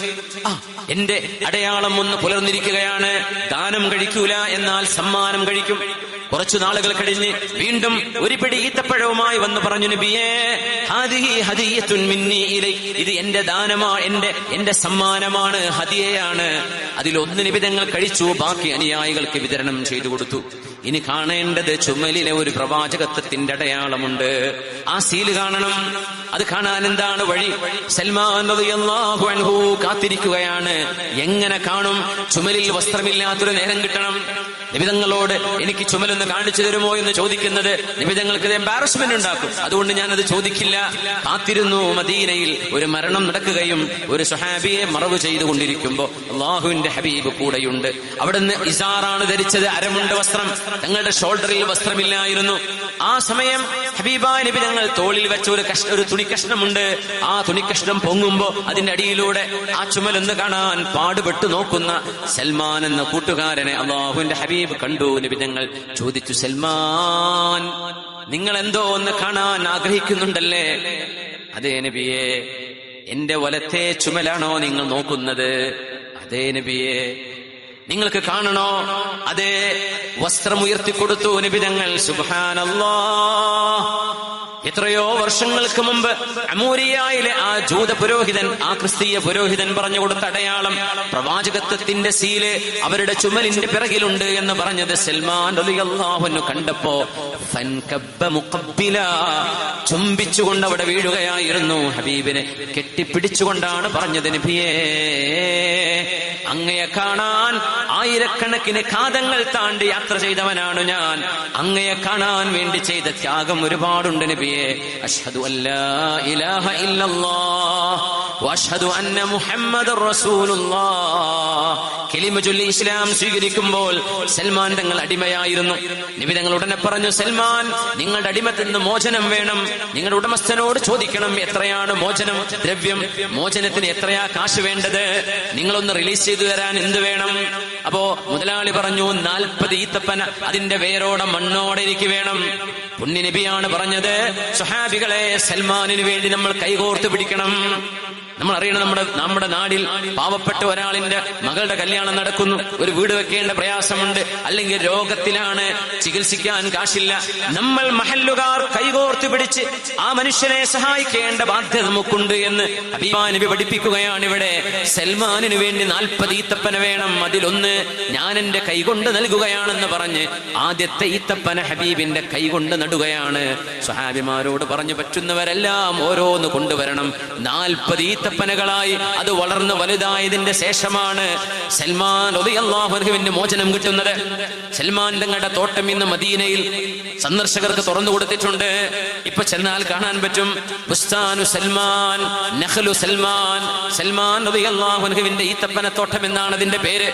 എന്റെ അടയാളം ഒന്ന് പുലർന്നിരിക്കുകയാണ്. ദാനം കഴിക്കൂല, എന്നാൽ സമ്മാനം കഴിക്കും. കുറച്ചു നാളുകൾ കഴിഞ്ഞ് വീണ്ടും ഒരു പിടി ഈത്തപ്പഴവുമായി വന്ന് പറഞ്ഞു, നബിയേ, ഹാദിഹി ഹദിയത്തുൻ മിന്നി ഇലൈക്, ഇത് എന്റെ ദാനമാണ്, എന്റെ സമ്മാനമാണ്, ഹദിയയാണ്. അതിലൊന്ന് നബി തങ്ങൾ കഴിച്ചു, ബാക്കി അനുയായികൾക്ക് വിതരണം ചെയ്തു കൊടുത്തു. ഇനി കാണേണ്ടത് ചുമലിലെ ഒരു പ്രവാചകത്വത്തിന്റെ അടയാളമുണ്ട്. ആ സീല് കാണണം. അത് കാണാൻ എന്താണ് വഴി? സൽമാൻ റളിയല്ലാഹു അൻഹു കാത്തിരിക്കുകയാണ്. എങ്ങനെ കാണും? ചുമലിൽ വസ്ത്രമില്ലാത്തൊരു നേരം കിട്ടണം. നിബിതങ്ങളോട് എനിക്ക് ചുമലൊന്ന് കാണിച്ചു തരുമോ എന്ന് ചോദിക്കുന്നത് നിബിതങ്ങൾക്ക് എംബാരസ്മെന്റ് ഉണ്ടാക്കും. അതുകൊണ്ട് ഞാനത് ചോദിക്കില്ല. കാത്തിരുന്നു. മദീനയിൽ ഒരു മരണം നടക്കുകയും ഒരു സ്വഹാബിയെ മറവ് ചെയ്തുകൊണ്ടിരിക്കുമ്പോ അള്ളാഹുവിന്റെ ഹബീബ് കൂടെയുണ്ട്. അവിടുന്ന് ഇസാറാണ് ധരിച്ചത്, അരമുണ്ട് വസ്ത്രം. തങ്ങളുടെ ഷോൾഡറിൽ വസ്ത്രമില്ലായിരുന്നു. ആ സമയം ഹബീബായ നബി തങ്ങൾ തോളിൽ വെച്ച ഒരു തുണിക്കഷ്ണമുണ്ട്. ആ തുണിക്കഷ്ണം പൊങ്ങുമ്പോ അതിന്റെ അടിയിലൂടെ ആ ചുമലൊന്ന് കാണാൻ പാടുപെട്ടു നോക്കുന്ന സൽമാൻ എന്ന കൂട്ടുകാരനെ അള്ളാഹുവിന്റെ ഹബീബ് കണ്ടു. നബി തങ്ങൾ ചോദിച്ചു, സൽമാൻ, നിങ്ങൾ എന്തോ ഒന്ന് കാണാൻ ആഗ്രഹിക്കുന്നുണ്ടല്ലേ? അതേ നബിയെ. എന്റെ വലത്തെ ചുമലാണോ നിങ്ങൾ നോക്കുന്നത്? അതേ നബിയെ. നിങ്ങൾക്ക് കാണണോ? അതേ. വസ്ത്രം ഉയർത്തിക്കൊടുത്തു നബി തങ്ങൾ. സുബ്ഹാനല്ലാഹ്. എത്രയോ വർഷങ്ങൾക്ക് മുമ്പ് അമൂരിയയിലെ ആ ജൂത പുരോഹിതൻ, ആ ക്രിസ്തീയ പുരോഹിതൻ പറഞ്ഞു കൊടുത്ത അടയാളം, പ്രവാചകത്വത്തിന്റെ സീല് അവരുടെ ചുമലിന്റെ പിറകിലുണ്ട് എന്ന് പറഞ്ഞത് സൽമാൻ റളിയല്ലാഹു അൻഹു കണ്ടപ്പോ ഫൻകബ്ബ മുഖബ്ബില, ചുംബിച്ചുകൊണ്ട് അവിടെ വീഴുകയായിരുന്നു. ഹബീബിനെ കെട്ടിപ്പിടിച്ചുകൊണ്ടാണ് പറഞ്ഞത്, നബിയേ, അങ്ങയെ കാണാൻ ആയിരക്കണക്കിന് കാതങ്ങൾ താണ്ടി യാത്ര ചെയ്തവനാണ് ഞാൻ. അങ്ങയെ കാണാൻ വേണ്ടി ചെയ്ത ത്യാഗം ഒരുപാടുണ്ട് നബിയെ. അഷ്ഹദു അല്ലാ ഇലാഹ ഇല്ലല്ലാഹ് വഅഷ്ഹദു അന്ന മുഹമ്മദർ റസൂലുള്ളാഹ്. കലിമ ചൊല്ലി ഇസ്ലാം സ്വീകരിക്കുമ്പോൾ സൽമാൻ തങ്ങൾ അടിമയായിരുന്നു. നബി തങ്ങൾ ഉടനെ പറഞ്ഞു, സൽമാൻ, നിങ്ങളുടെ അടിമത്തിൽ നിന്ന് മോചനം വേണം. നിങ്ങളുടെ ഉടമസ്ഥനോട് ചോദിക്കണം, എത്രയാണ് മോചനം ദ്രവ്യം, മോചനത്തിന് എത്രയാ കാശ് വേണ്ടത്, നിങ്ങളൊന്ന് റിലീസ് ചെയ്തു തരാൻ എന്ത് വേണം? അപ്പോ മുതലാളി പറഞ്ഞു, 40 ഈത്തപ്പന, അതിന്റെ വേരോടെ മണ്ണോടെ എനിക്ക് വേണം. പുണ്യ നബിയാണ് പറഞ്ഞത്, സ്വഹാബികളെ, സൽമാനിന് വേണ്ടി നമ്മൾ കൈകോർത്ത് പിടിക്കണം. നമ്മൾ അറിയണം, നമ്മുടെ നാടിൽ പാവപ്പെട്ട ഒരാളിന്റെ മകളുടെ കല്യാണം നടക്കുന്നു, ഒരു വീട് വെക്കേണ്ട പ്രയാസമുണ്ട്, അല്ലെങ്കിൽ രോഗത്തിലാണ്, ചികിത്സിക്കാൻ കാശില്ല. നമ്മൾ മഹല്ലുകാർ കൈകോർത്ത് പിടിച്ച് ആ മനുഷ്യനെ സഹായിക്കേണ്ട ബാധ്യത നമുക്കുണ്ട് എന്ന് ഹബീബാ നബി പഠിപ്പിക്കുകയാണ് ഇവിടെ. സൽമാനിന് വേണ്ടി 40 ഈത്തപ്പന വേണം, അതിലൊന്ന് ഞാൻ എന്റെ കൈകൊണ്ട് നൽകുകയാണെന്ന് പറഞ്ഞ് ആദ്യത്തെ ഈത്തപ്പന ഹബീബിന്റെ കൈകൊണ്ട് നടുകയാണ്. സ്വഹാബിമാരോട് പറഞ്ഞു, പറ്റുന്നവരെല്ലാം ഓരോന്ന് കൊണ്ടുവരണം. 40 ഈത്തപ്പനകളായി അത് വളർന്ന് വലുതായതിന്റെ ശേഷമാണ് സൽമാൻ റളിയല്ലാഹു അൻഹുവിന് മോചനം കിട്ടുന്നത്. സൽമാൻ തങ്ങളുടെ തോട്ടം ഇന്ന് മദീനയിൽ സന്ദർശകർക്ക് തുറന്നു കൊടുത്തിട്ടുണ്ട്. ഇപ്പൊ ചെന്നാൽ കാണാൻ പറ്റും, ബുസ്താനു സൽമാൻ, നഖ്ലു സൽമാൻ. സൽമാൻ റളിയല്ലാഹു അൻഹുവിന്റെ ഈത്തപ്പനത്തോട്ടം എന്നാണ് അതിന്റെ പേര്.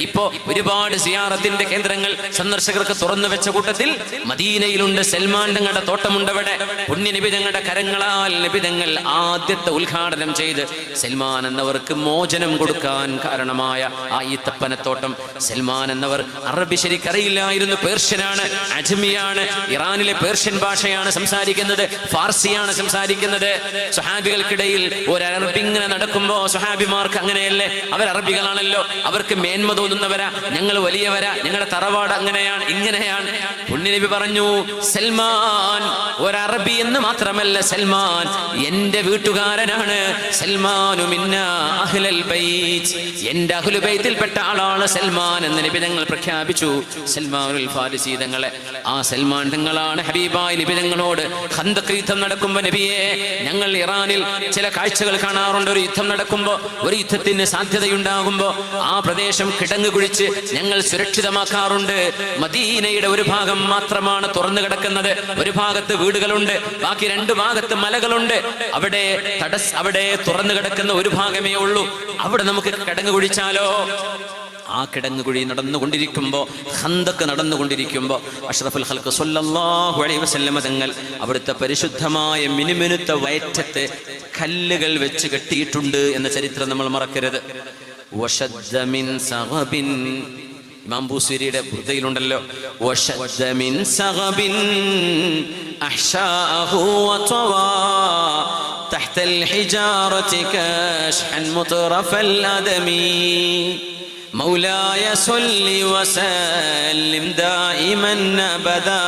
ഇപ്പോ ഒരുപാട് സിയാറത്തിന്റെ കേന്ദ്രങ്ങൾ സന്ദർശകർക്ക് തുറന്നു വെച്ച കൂട്ടത്തിൽ മദീനയിലുണ്ട് സൽമാൻ തങ്ങളുടെ തോട്ടമുണ്ട്. അവിടെ പുണ്യ നബി തങ്ങളുടെ കരങ്ങളാൽ നബി തങ്ങൾ ആദ്യത്തെ ഉദ്ഘാടനം ചെയ്ത് സൽമാൻ എന്നവർക്ക് മോചനം കൊടുക്കാൻ കാരണമായ ആ ഈത്തപ്പനത്തോട്ടം. സൽമാൻ എന്നവർ അറബി ശരിക്കറിയില്ലായിരുന്നു, പേർഷ്യനാണ്, അജ്മിയാണ്, ഇറാനിലെ പേർഷ്യൻ ഭാഷയാണ് സംസാരിക്കുന്നത്, ഫാർസിയാണ് സംസാരിക്കുന്നത്. സ്വഹാബികൾക്കിടയിൽ ഒരു അറബി ഇങ്ങനെ നടക്കുമ്പോ സ്വഹാബിമാർക്ക് അങ്ങനെയല്ലേ, അവർ അറബികളാണല്ലോ, അവർക്ക് മേന്മ തോന്നുന്നവരാ, ഞങ്ങൾ വലിയവരാ, ഞങ്ങളുടെ തറവാട് അങ്ങനെയാണ്, ഇങ്ങനെയാണ്. പുണ്യനബി പറഞ്ഞു, സൽമാൻ ഒരറബി എന്ന് മാത്രമല്ല, സൽമാൻ എന്റെ വീട്ടുകാരനാണ്. സൽമാനു മിന്നാ അഹ്ലൽ ബൈത്ത്, എന്റെ അഹ്ലു ബൈത്തിൽപ്പെട്ട ആളാണ് സൽമാൻ എന്ന് നബി തങ്ങൾ പ്രഖ്യാപിച്ചു. സൽമാനുൽ ഫാരിസി തങ്ങളെ, ആ സൽമാൻ തങ്ങളാണ് ഹബീബായ നബി തങ്ങളോട് ഖന്തഖ് യുദ്ധം നടക്കുമ്പോ, നബിയെ, ഞങ്ങൾ ഇറാനിൽ ചില കാഴ്ചകൾ കാണാറുണ്ട്. ഒരു യുദ്ധം നടക്കുമ്പോ, ഒരു യുദ്ധത്തിന് സാധ്യതയുണ്ടാകുമ്പോ ആ പ്രദേശം കിടങ്ങ് കുഴിച്ച് ഞങ്ങൾ സുരക്ഷിതമാക്കാറുണ്ട്. മദീനയുടെ ഒരു ഭാഗം മാത്രമാണ് തുറന്നു കിടക്കുന്നത്, ഒരു ഭാഗത്ത് വീടുകളുണ്ട്, ബാക്കി 2 ഭാഗത്ത് മലകളുണ്ട്. അവിടെ തുറന്നു കിടക്കുന്ന ഒരു ഭാഗമേ ഉള്ളൂ. അവിടെ നമുക്ക് കിടങ്ങ് കുഴിച്ചാലോ? ആ കിടങ്ങുകുഴി നടന്നുകൊണ്ടിരിക്കുമ്പോ, ഖന്തഖ് നടന്നുകൊണ്ടിരിക്കുമ്പോ, അഷ്റഫുൽ ഖൽഖ് സ്വല്ലല്ലാഹു അലൈഹി വസല്ലം തങ്ങൾ അവിടുത്തെ പരിശുദ്ധമായ മിനുമിനുത്ത വയറ്റത്ത് കല്ലുകൾ വെച്ച് കെട്ടിയിട്ടുണ്ട് എന്ന ചരിത്രം നമ്മൾ മറക്കരുത്. വശദ്ദ മിൻ സഗബിൻ, ഇമാം ബൂസീരിയുടെ ബുർദയിലുണ്ടല്ലോ, വശദ്ദ മിൻ സഗബിൻ അഹ്ശാഅഹു വതവാ تحت الحجارة كاشحا مطرف الأدمي مولاي صل وسلم دائما أبدا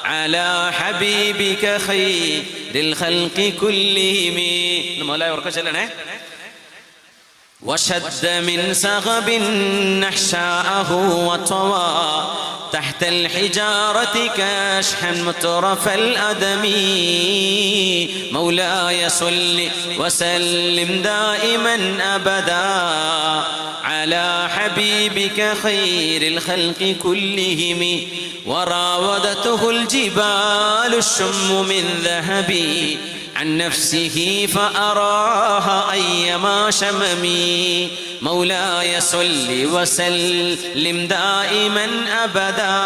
على حبيبك خير الخلق كلهم. مولاي وركشلنا وشد من سغب أحشاءه وطوى تحت الحجارة كاشحا مترف الأدم مولاي صل وسلم دائما أبدا على حبيبك خير الخلق كلهم وراودته الجبال الشم من ذهب عن نفسه فأراها أيما شممي مولاي صل وسلم دائما أبدا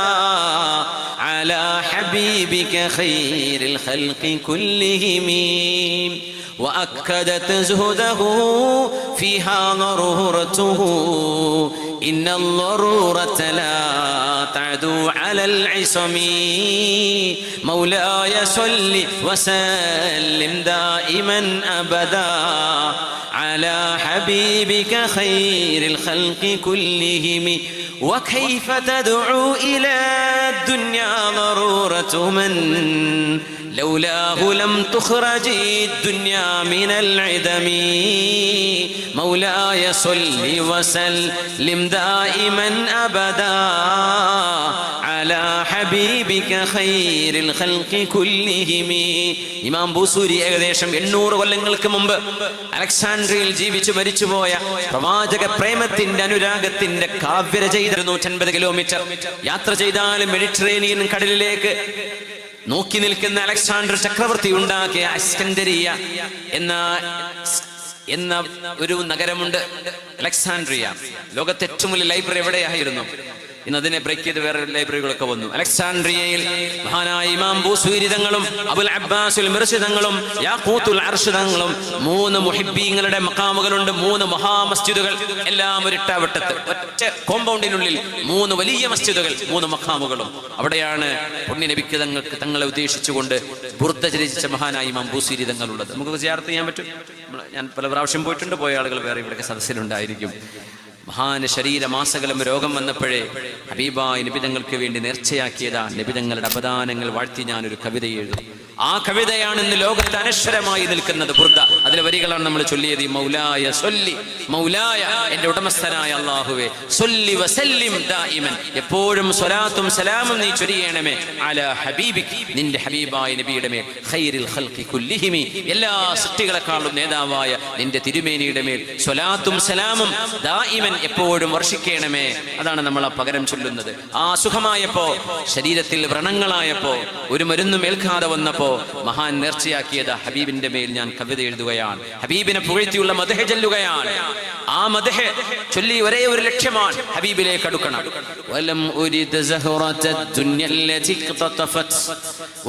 على حبيبك خير الخلق كلهم وأكدت زهده فيها ضرورته إن الضرورة لا تعدو على العصم مولاي صل وسلم دائما أبدا على حبيبك خير الخلق كلهم وكيف تدعو إلى الدنيا ضرورة من لولاه لم تخرج الدنيا من العدم مولاي صل وسلم دائما أبدا على حبيبك خير الخلق كلهم ഇമാം ബൂസൂരി ഏകദേശം 800 കൊല്ലങ്ങൾക്ക് മുമ്പ് അലക്സാൻഡ്രിയയിൽ ജീവിച്ചു മരിച്ചുപോയ പ്രവാചക പ്രേമത്തിന്റെ അനുരാഗത്തിന്റെ കാവ്യരചയിത 150 കിലോമീറ്റർ യാത്ര ചെയ്താലും മെഡിറ്ററേനിയൻ കടലിലേക്ക് നോക്കി നിൽക്കുന്ന അലക്സാണ്ടർ ചക്രവർത്തി ഉണ്ടാക്കിയ അസ്കന്ദരിയ എന്ന ഒരു നഗരമുണ്ട്. അലക്സാൻഡ്രിയ ലോകത്തെ ഏറ്റവും വലിയ ലൈബ്രറി എവിടെയായിരുന്നു? ഇന്ന് അതിനെ ബ്രേക്ക് ചെയ്ത് വേറെ ലൈബ്രറികളൊക്കെ വന്നു. അലക്സാൻഡ്രിയയിൽ മഹാനായ ഇമാം ബൂസൂരി തങ്ങളും അബുൽ അബ്ബാസുൽ മിർസി തങ്ങളും യാഖൂത്തുൽ അർശ് തങ്ങളും 3 മുഹിബ്ബീങ്ങളുടെ മഖാമുകളുണ്ട്. 3 മഹാമസ്ജിദുകൾ, എല്ലാം ഒരിട്ടാവട്ടത്ത് ഒറ്റ കോമ്പൗണ്ടിനുള്ളിൽ 3 വലിയ മസ്ജിദുകൾ, 3 മഖാമുകളും. അവിടെയാണ് പുണ്യ നബിക്ക് തങ്ങളെ ഉദ്ദേശിച്ചുകൊണ്ട് ബുർദ രചിച്ച മഹാനായ ഇമാം ബൂസൂരി തങ്ങളുള്ളത്. നമുക്ക് സിയാറത്ത് ചെയ്യാൻ പറ്റും. ഞാൻ പല പ്രാവശ്യം പോയിട്ടുണ്ട്. പോയ ആളുകൾ വേറെ ഇവിടെ സദസ്സിലുണ്ടായിരിക്കും. മഹാന് ശരീരമാസകലം രോഗം വന്നപ്പോഴേ ഹബീബായ നബിതങ്ങൾക്ക് വേണ്ടി നേർച്ചയാക്കിയതാണ്. നബിതങ്ങളുടെ അപദാനങ്ങൾ വാഴ്ത്തി ഞാനൊരു കവിത എഴുതും. ആ കവിതയാണ് ഇന്ന് ലോകത്ത് അനശ്വരമായി നിൽക്കുന്നത് ബുർദ. അതിലെ വരികളാണ് നമ്മൾ ചൊല്ലിയത്. മൗലായ സൊല്ലി, മൗലായ എന്റെ ഉടമസ്ഥനായ അല്ലാഹുവേ, സൊല്ലി വസല്ലിം ദായിമൻ, എപ്പോഴും സ്വലാത്തും സലാമും നീ ചൊരിയണമേ, അലാ ഹബീബിക്, നിന്റെ ഹബീബായ നബിയുടെ മേൽ, ഖൈറിൽ ഖൽഖി കുല്ലിഹിമി, എല്ലാ സൃഷ്ടികളെക്കാളും നേതാവായ നിന്റെ തിരുമേനിയുടെ മേൽ സ്വലാത്തും സലാമും ദായിമൻ എപ്പോഴും വർഷിക്കണമേ. അതാണ് നമ്മൾ ആ പകരം ചൊല്ലുന്നത്. ആ അസുഖമായപ്പോ, ശരീരത്തിൽ വ്രണങ്ങളായപ്പോ, ഒരു മരുന്നും ഏൽക്കാതെ വന്നപ്പോ മഹാൻ നേർച്ചയാക്കിയത് ഹബീബിന്റെ മേൽ ഞാൻ കവിത എഴുതുകയാണ്, ഹബീബിനെ പുകഴ്ത്തിയുള്ള മദ്ഹ് ചൊല്ലുകയാണ്. ആ മദ്ഹ് ചൊല്ലി ഒരേ ഒരു ലക്ഷ്യമാണ്, ഹബീബിലേക്ക് അടുക്കണം. വലം ഉരിദ് സഹറത ദുനിയല്ലതി ഖതഫത്,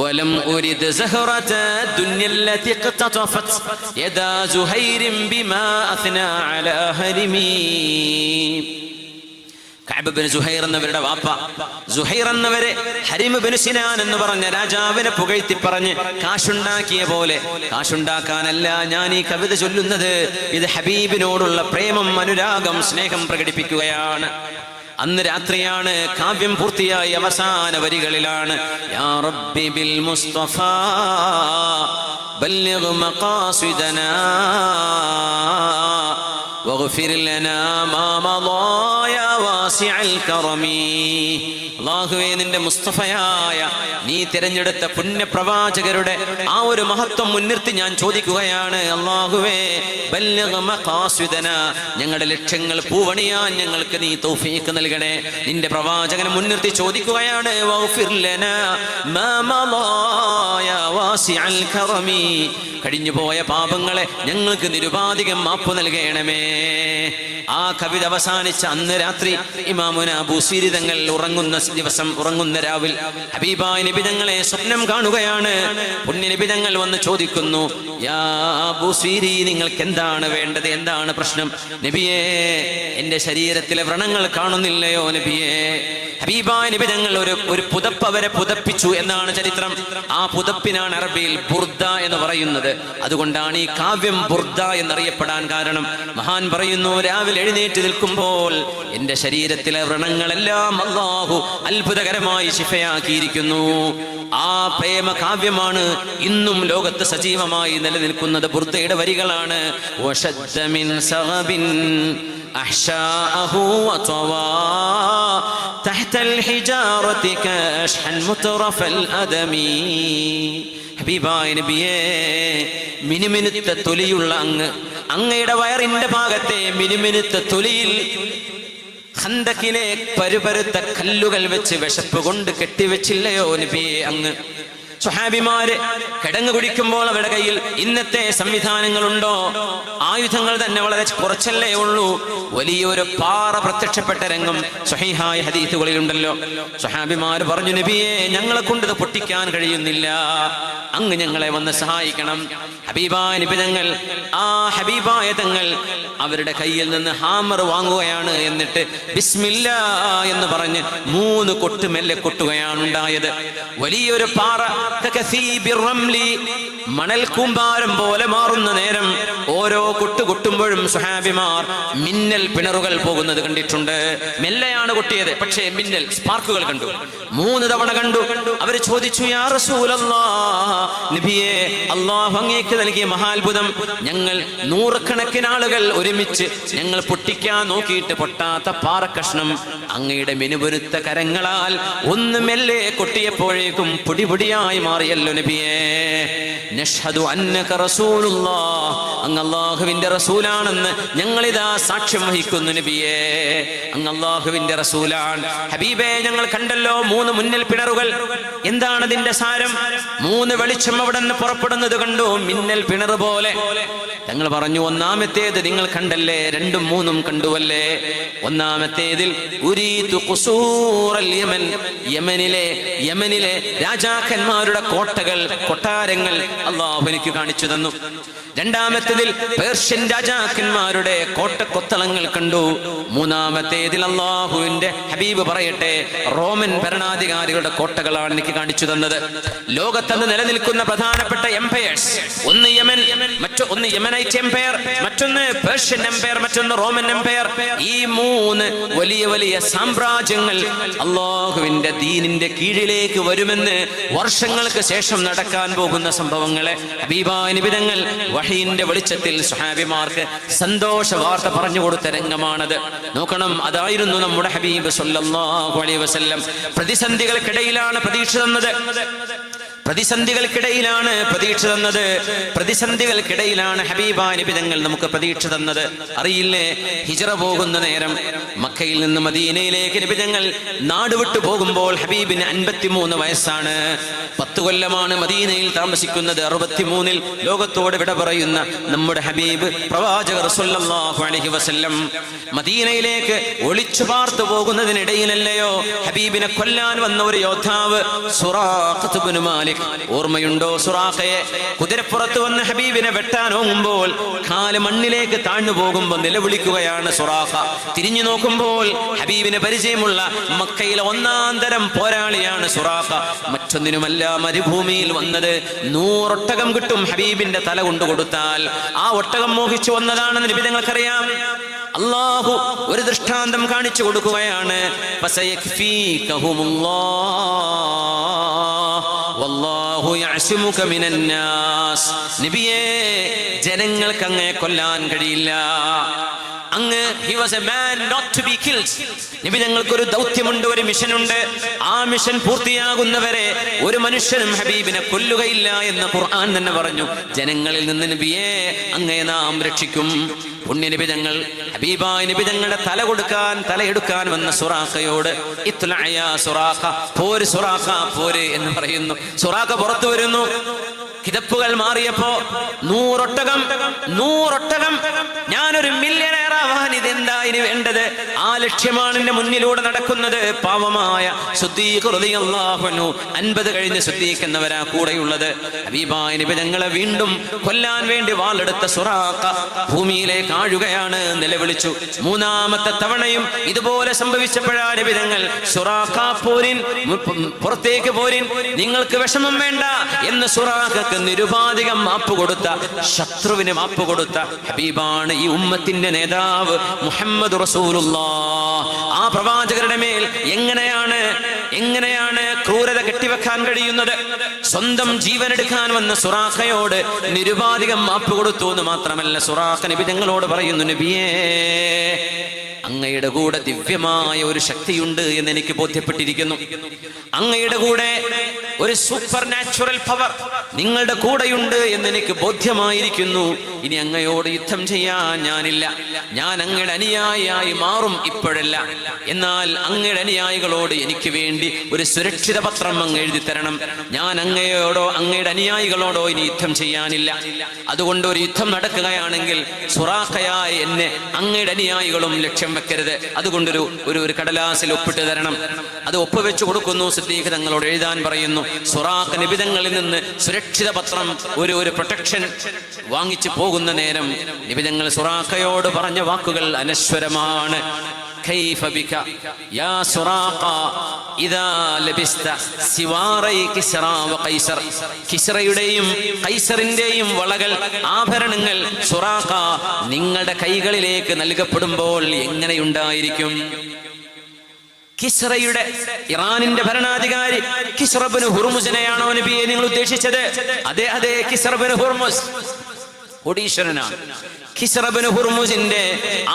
വലം ഉരിദ് സഹറത ദുനിയല്ലതി ഖതഫത്, യദാ സുഹൈരിൻ ബിമാ അസ്നാ അലാ ഹരിമി. കഅബ് ബിൻ സുഹൈർ എന്നവരുടെ വാപ്പ, സുഹൈർ എന്നവരെ ഹരിം ബിൻ സിനാൻ എന്ന് പറഞ്ഞ രാജാവിനെ പുകഴ്ത്തി പറഞ്ഞ് കാശുണ്ടാക്കിയ പോലെ, കാശുണ്ടാക്കാനല്ല ഞാൻ ഈ കവിത ചൊല്ലുന്നത്, ഇത് ഹബീബിനോടുള്ള പ്രേമം, അനുരാഗം, സ്നേഹം പ്രകടിപ്പിക്കുകയാണ്. അന്ന് രാത്രിയാണ്. കാവ്യം പൂർത്തിയായി അവസാന വരികളിലാണ്. യാ റബ്ബി ബിൽ മുസ്തഫ ബല്ലിഗ് മഖാസിദനാ വഗ്ഫിർ ലനാ മാ മളാ യാ വാസിഅൽ കറമി. അല്ലാഹുവേ, നിന്റെ മുസ്തഫയായ നീ തിരഞ്ഞെടുത്ത പുണ്യപ്രവാചകരുടെ ആ ഒരു മഹത്വം മുൻനിർത്തി ഞാൻ ചോദിക്കുകയാണ്. അല്ലാഹുവേ, ബല്ലിഗ് മഖാസിദനാ, ഞങ്ങളുടെ ലക്ഷ്യങ്ങൾ പൂവണിയാൻ ഞങ്ങൾക്ക് നീ തൗഫീഖ് നൽകണേ. നിന്റെ പ്രവാചകനെ മുൻനിർത്തി ചോദിക്കുകയാണ്. വഗ്ഫിർ ലനാ മാ മളാ യാ വാസിഅൽ കറമി, കഴിഞ്ഞുപോയ പാപങ്ങളെ ഞങ്ങൾക്ക് നിരുപാധികം മാപ്പ് നൽകണമേ. ആ കവിത അവസാനിച്ച അന്ന് രാത്രി ഇമാമുന ബൂസീരി തങ്ങൾ ഉറങ്ങുന്ന ദിവസം, ഉറങ്ങുന്ന രാവിൽ ഹബീബായ നബി തങ്ങളെ സ്വപ്നം കാണുകയാണ്. പുണ്യ നബി തങ്ങൾ വന്ന് ചോദിക്കുന്നു, യാ ബൂസീരി, നിങ്ങൾക്ക് എന്താണ് വേണ്ടത്, എന്താണ് പ്രശ്നം? നബിയേ, എന്റെ ശരീരത്തിലെ വ്രണങ്ങൾ കാണുന്നില്ലയോ നബിയേ? ഹബീബായ നബി തങ്ങൾ ഒരു പുതപ്പ് അവരെ പുതപ്പിച്ചു എന്നാണ് ചരിത്രം. ആ പുതപ്പിനാണ് അറബിയിൽ ബുർദ എന്ന് പറയുന്നത്. അതുകൊണ്ടാണ് ഈ കാവ്യം ബുർദ എന്നറിയപ്പെടാൻ കാരണം. മഹാൻ പറയുന്നു, രാവിലെ എഴുന്നേറ്റ് നിൽക്കുമ്പോൾ എന്റെ ശരീരത്തിലെ വ്രണങ്ങളെല്ലാം അല്ലാഹു അത്ഭുതകരമായി ശിഫയാക്കിയിരിക്കുന്നു. ആ പ്രേമ കാവ്യമാണ് ഇന്നും ലോകത്ത് സജീവമായി നിലനിൽക്കുന്നത്. ബുർദയുടെ വരികളാണ്. വശദ്ദ മിൻ സഗബിൻ أحشاءه وطوى تحت الحجارة كاشحا مترف الأدم. ഹബീബായ നബിയേ, മിനുമിനുത്ത തൊലിയുള്ള അങ്ങയുടെ വയറിന്റെ ഭാഗത്തെ മിനുമിനുത്ത തൊലിയിൽ ഖന്തക്കിലെ പരുപരുത്ത കല്ലുകൾ വെച്ച് വിശപ്പ് കൊണ്ട് കെട്ടിവെച്ചില്ലയോ നബിയേ അങ്ങ്? സ്വഹാബിമാര് കിടങ്ങ് കുടിക്കുമ്പോൾ അവരുടെ കയ്യിൽ ഇന്നത്തെ സംവിധാനങ്ങളുണ്ടോ? ആയുധങ്ങൾ തന്നെ വളരെ കുറച്ചല്ലേ ഉള്ളൂ. വലിയൊരു പാറ പ്രത്യക്ഷപ്പെട്ട രംഗം സ്വഹീഹായ ഹദീസുകളിലുണ്ടല്ലോ. സ്വഹാബിമാര് പറഞ്ഞു, നബിയെ, ഞങ്ങളെ കൊണ്ട് ഇത് പൊട്ടിക്കാൻ കഴിയുന്നില്ല, അങ്ങ് ഞങ്ങളെ വന്ന് സഹായിക്കണം. ഹബീബായ നബി തങ്ങൾ, ആ ഹബീബായ തങ്ങൾ അവരുടെ കയ്യിൽ നിന്ന് ഹാമർ വാങ്ങുകയാണ്. എന്നിട്ട് ബിസ്മില്ലാ എന്ന് പറഞ്ഞ് 3 കൊട്ട് മെല്ലെ കൊട്ടുകയാണ് ഉണ്ടായത്. വലിയൊരു പാറ മണൽ കൂമ്പാരം പോലെ മാറുന്ന നേരം ഓരോ കൊട്ട് കൊട്ടുമ്പോഴും സ്വഹാബിമാർ മിന്നൽ പിണറുകൾ പോകുന്നത് കണ്ടിട്ടുണ്ട്. മെല്ലെയാണ് കൊട്ടിയത്, പക്ഷേ മിന്നൽ സ്പാർക്കുകൾ കണ്ടു. 3 തവണ കണ്ടു. അവർ ചോദിച്ചു, യാ റസൂലല്ലാഹ്, നബിയേ, അല്ലാഹു അങ്ങേക്ക് നൽകിയ മഹാത്ഭുതം, ഞങ്ങൾ 100 കണക്കിന് ആളുകൾ ഒരുമിച്ച് ഞങ്ങൾ പൊട്ടിക്കാൻ നോക്കിയിട്ട് പൊട്ടാത്ത പാറക്കഷ്ണം അങ്ങയുടെ മിനുപൊരുത്ത കരങ്ങളാൽ ഒന്ന് മെല്ലെ കൊട്ടിയപ്പോഴേക്കും പൊടിപൊടിയായി മാറിയല്ലോ നബിയേ. നഷ്ഹദു അന്നക റസൂലുള്ളാഹ്, അങ്ങ് അല്ലാഹുവിന്റെ റസൂലാണെന്ന് ഞങ്ങളിതാ സാക്ഷ്യം വഹിക്കുന്നു നബിയേ, അങ്ങ് അല്ലാഹുവിന്റെ റസൂലാണ്. ഹബീബേ, ഞങ്ങൾ കണ്ടല്ലോ 3 മുന്നിൽ പിണറുകൾ. എന്താണ് അതിന്റെ സാരം? 3 വെളിച്ചം അവിടെ നിന്ന് പുറപ്പെടുന്നത് കണ്ടു, മിന്നൽ പിണർ പോലെ. തങ്ങൾ പറഞ്ഞു, ഒന്നാമത്തേത് നിങ്ങൾ കണ്ടല്ലേ, 2ഉം 3ഉം കണ്ടുവല്ലേ? ഒന്നാമത്തേതിൽ ഉരീതു ഖുസൂറൽ യമൻ, യമനിലെ രാജാക്കന്മാരുടെ കോട്ടകൾ, കൊട്ടാരങ്ങൾ അല്ലാഹു എനിക്ക് കാണിച്ചു തന്നു. രണ്ടാമത്തേതിൽ പേർഷ്യൻ രാജാക്കന്മാരുടെ കോട്ടക്കൊത്തളങ്ങൾ കണ്ടു. മൂന്നാമത്തേതിൽ അല്ലാഹുവിന്റെ ഹബീബ് പറയട്ടെ, റോമൻ ഭരണാധികാരികളുടെ കോട്ടകളാണ് എനിക്ക് കാണിച്ചു തന്നത്. ലോകത്തന്ന് നിലനിൽക്കുന്ന പ്രധാനപ്പെട്ട എംപയേഴ്സ്, ഒന്ന് യമൻ, ഒന്ന് യമനൈറ്റ് എംപയർ, മറ്റൊന്ന് പേർഷ്യൻ എംപയർ, മറ്റൊന്ന് റോമൻ എംപയർ. ഈ 3 വലിയ വലിയ സാമ്രാജ്യങ്ങൾ അല്ലാഹുവിന്റെ ദീനിന്റെ കീഴിലേക്ക് വരുമെന്ന് വർഷങ്ങൾക്ക് ശേഷം നടക്കാൻ പോകുന്ന സംഭവങ്ങളെ ഹബീബായ നബി തങ്ങൾ വഹീന്റെ വെളിച്ചത്തിൽ സ്വഹാബിമാർക്ക് സന്തോഷ വാർത്ത പറഞ്ഞു കൊടുത്ത രംഗമാണത്. നോക്കണം, അതായിരുന്നു നമ്മുടെ ഹബീബ് സല്ലല്ലാഹു അലൈഹി വസല്ലം. പ്രതിസന്ധികൾക്കിടയിലാണ് പ്രതീക്ഷ തന്നത്. പ്രതിസന്ധികൾക്കിടയിലാണ് ഹബീബായ നബി തങ്ങൾ നമുക്ക് പ്രതീക്ഷ തന്നത്. അറിയില്ലേ, ഹിജ്റ പോകുന്ന നേരം മക്കയിൽ നിന്ന് മദീനയിലേക്ക് നബി തങ്ങൾ നാടുവിട്ടു പോകുമ്പോൾ ഹബീബിന് 53 വയസ്സാണ്. 10 കൊല്ലമാണ് മദീനയിൽ താമസിക്കുന്നത്. 63-ൽ ലോകത്തോട് വിട പറയുന്ന നമ്മുടെ ഹബീബ് പ്രവാചകർ സല്ലല്ലാഹു അലൈഹി വസല്ലം മദീനയിലേക്ക് ഒളിച്ചു പാർത്തു പോകുന്നതിനിടയിലല്ലയോ ഹബീബിനെ കൊല്ലാൻ വന്ന ഒരു യോദ്ധാവ് സുറാഖത്ത് ഇബ്നു മാലിക്. ഓർമ്മയുണ്ടോ സുറാഖയെ? കുതിരപ്പുറത്ത് വന്ന് ഹബീബിനെ വെട്ടാനോങ്ങുമ്പോൾ കാല് മണ്ണിലേക്ക് താഴ്ന്നു പോകുമ്പോൾ നിലവിളിക്കുകയാണ് സുറാഖ. തിരിഞ്ഞു നോക്കുമ്പോൾ ഹബീബിന് പരിചയമുള്ള മക്കയിലെ 1-ാം തരം പോരാളിയാണ് സുറാഖ. മറ്റൊന്നിനുമല്ല, മരുഭൂമിയിൽ വന്നത് 100 ഒട്ടകം കിട്ടും ഹബീബിന്റെ തല കൊണ്ടു കൊടുത്താൽ. ആ ഒട്ടകം മോഹിച്ചു വന്നതാണെന്ന് നബി തങ്ങൾക്കറിയാം. അല്ലാഹു ഒരു ദൃഷ്ടാന്തം കാണിച്ചു കൊടുക്കുകയാണ്. വല്ലാഹു യഅസിമുക മിനന്നാസ്. നബിയേ, ജനങ്ങൾക്ക് അങ്ങയെ കൊല്ലാൻ കഴിയില്ല. അങ്ങ് he was a man not to be killed. നബി ഞങ്ങൾക്കൊരു ദൗത്യമുണ്ട്, ഒരു മിഷനുണ്ട്. ആ മിഷൻ പൂർത്തിയാകുന്നവരെ ഒരു മനുഷ്യനും ഹബീബിനെ കൊല്ലുകയില്ല എന്ന് ഖുർആൻ തന്നെ പറഞ്ഞു. ജനങ്ങളിൽ നിന്ന് നബിയെ അങ്ങയെ നാം രക്ഷിക്കും. പുണ്യനബി തങ്ങൾ ഹബീബായ നബി തങ്ങളുടെ തലയെടുക്കാൻ വന്ന സുറാഖയോട് ഇത്ലഅ സുറാഖ, പോര് സുറാഖ, പോര് എന്ന് പറയുന്നു. സുറാഖ പുറത്തു വരുന്നു. കിതപ്പുകൾ മാറിയപ്പോ 100 ഒട്ടകം, ഞാനൊരു മില്യണയർ ആവാൻ ഇതെന്താ ഇനി വേണ്ടത്? ആ ലക്ഷ്യമാണ് എന്റെ മുന്നിലൂടെ നടക്കുന്നത്. പാവമായ സിദ്ദീഖ് റളിയല്ലാഹു അൻഹു, 50 കഴിഞ്ഞ് സിദ്ദീഖ് എന്നവരാ കൂടെയുള്ളത്. ഹബീബായ നബി തങ്ങളെ വീണ്ടും കൊല്ലാൻ വേണ്ടി വാളെടുത്ത സുറാഖ ഭൂമിയിലേക്ക് ആഴുകയാണ്, നിലവിളിച്ചു. 3-ാമത്തെ തവണയും ഇതുപോലെ സംഭവിച്ചപ്പോഴാണ് നബി തങ്ങൾ സുറാഖ പോരിൻ, പുറത്തേക്ക് പോരിൻ, നിങ്ങൾക്ക് വിഷമം വേണ്ട എന്ന് സുറാഖക്ക് നിരുപാധികം മാപ്പ് കൊടുത്ത, ശത്രുവിന് മാപ്പ് കൊടുത്ത ഹബീബാണ് ഈ ഉമ്മത്തിന്റെ നേതാവ്. നേതാവ് മുഹമ്മദ് റസൂലുള്ളാഹ്. ആ പ്രവാചകരുടെ മേൽ എങ്ങനെയാണ് ക്രൂരത കെട്ടിവെക്കാൻ കഴിയുന്നത്? സ്വന്തം ജീവനെടുക്കാൻ വന്ന സുറാഖയോട് നിരുപാധികം മാപ്പ് കൊടുത്തു എന്ന് മാത്രമല്ല, സുറാഖ നബി തങ്ങളോട് പറയുന്നു, നബിയേ, അങ്ങയുടെ കൂടെ ദിവ്യമായ ഒരു ശക്തിയുണ്ട് എന്ന് എനിക്ക് ബോധ്യപ്പെട്ടിരിക്കുന്നു. അങ്ങയുടെ കൂടെ ഒരു സൂപ്പർ നാച്ചുറൽ പവർ നിങ്ങളുടെ കൂടെയുണ്ട് എന്ന് എനിക്ക് ബോധ്യമായിരിക്കുന്നു. ഇനി അങ്ങയോട് യുദ്ധം ചെയ്യാൻ ഞാനില്ല. ഞാൻ അങ്ങയുടെ അനുയായിയായി മാറും, ഇപ്പോഴല്ല. എന്നാൽ അങ്ങയുടെ അനുയായികളോട് എനിക്ക് വേണ്ടി ഒരു സുരക്ഷിത പത്രം അങ്ങ് എഴുതി തരണം. ഞാൻ അങ്ങയോടോ അങ്ങയുടെ അനുയായികളോടോ ഇനി യുദ്ധം ചെയ്യാനില്ല. അതുകൊണ്ട് ഒരു യുദ്ധം നടക്കുകയാണെങ്കിൽ സുറാഖയായ എന്നെ അങ്ങയുടെ അനുയായികളും ലക്ഷ്യം വെക്കരുത്. അതുകൊണ്ട് ഒരു കടലാസിൽ ഒപ്പിട്ട് തരണം. അത് ഒപ്പുവെച്ചു കൊടുക്കുന്നു. സിദ്ദീഖ് തങ്ങളോട് എഴുതാൻ പറയുന്നു. സുറാഖ നിബിതങ്ങളിൽ നിന്ന് സുരക്ഷിത പത്രം, ഒരു പ്രൊട്ടക്ഷൻ വാങ്ങിച്ചു പോകുന്ന നേരം നിബിതങ്ങൾ സുറാഖയോട് പറഞ്ഞ വാക്കുകൾ അനശ്വരമാണ്. كيف بك يا سراقة إذا لبست سواري كسرى وقيصر. കിസ്റയുടെയും കൈസറിന്റെയും വളകൾ, ആഭരണങ്ങൾ സുറാഖ നിങ്ങളുടെ കൈകളിലേക്ക് നൽകപ്പെടുമ്പോൾ എങ്ങനെയുണ്ടായിരിക്കും? കിസ്റയുടെ, ഇറാനിന്റെ ഭരണാധികാരി കിസ്റ ഇബ്നു ഹുർമുസിനെയാണോ നബിയെ നിങ്ങൾ ഉദ്ദേശിച്ചത്? അതെ, കിസ്റ ഇബ്നു ഹുർമുസ് കോടീശ്വരനാണ്. കിസ്റ ഇബ്നു ഹുർമുസിന്റെ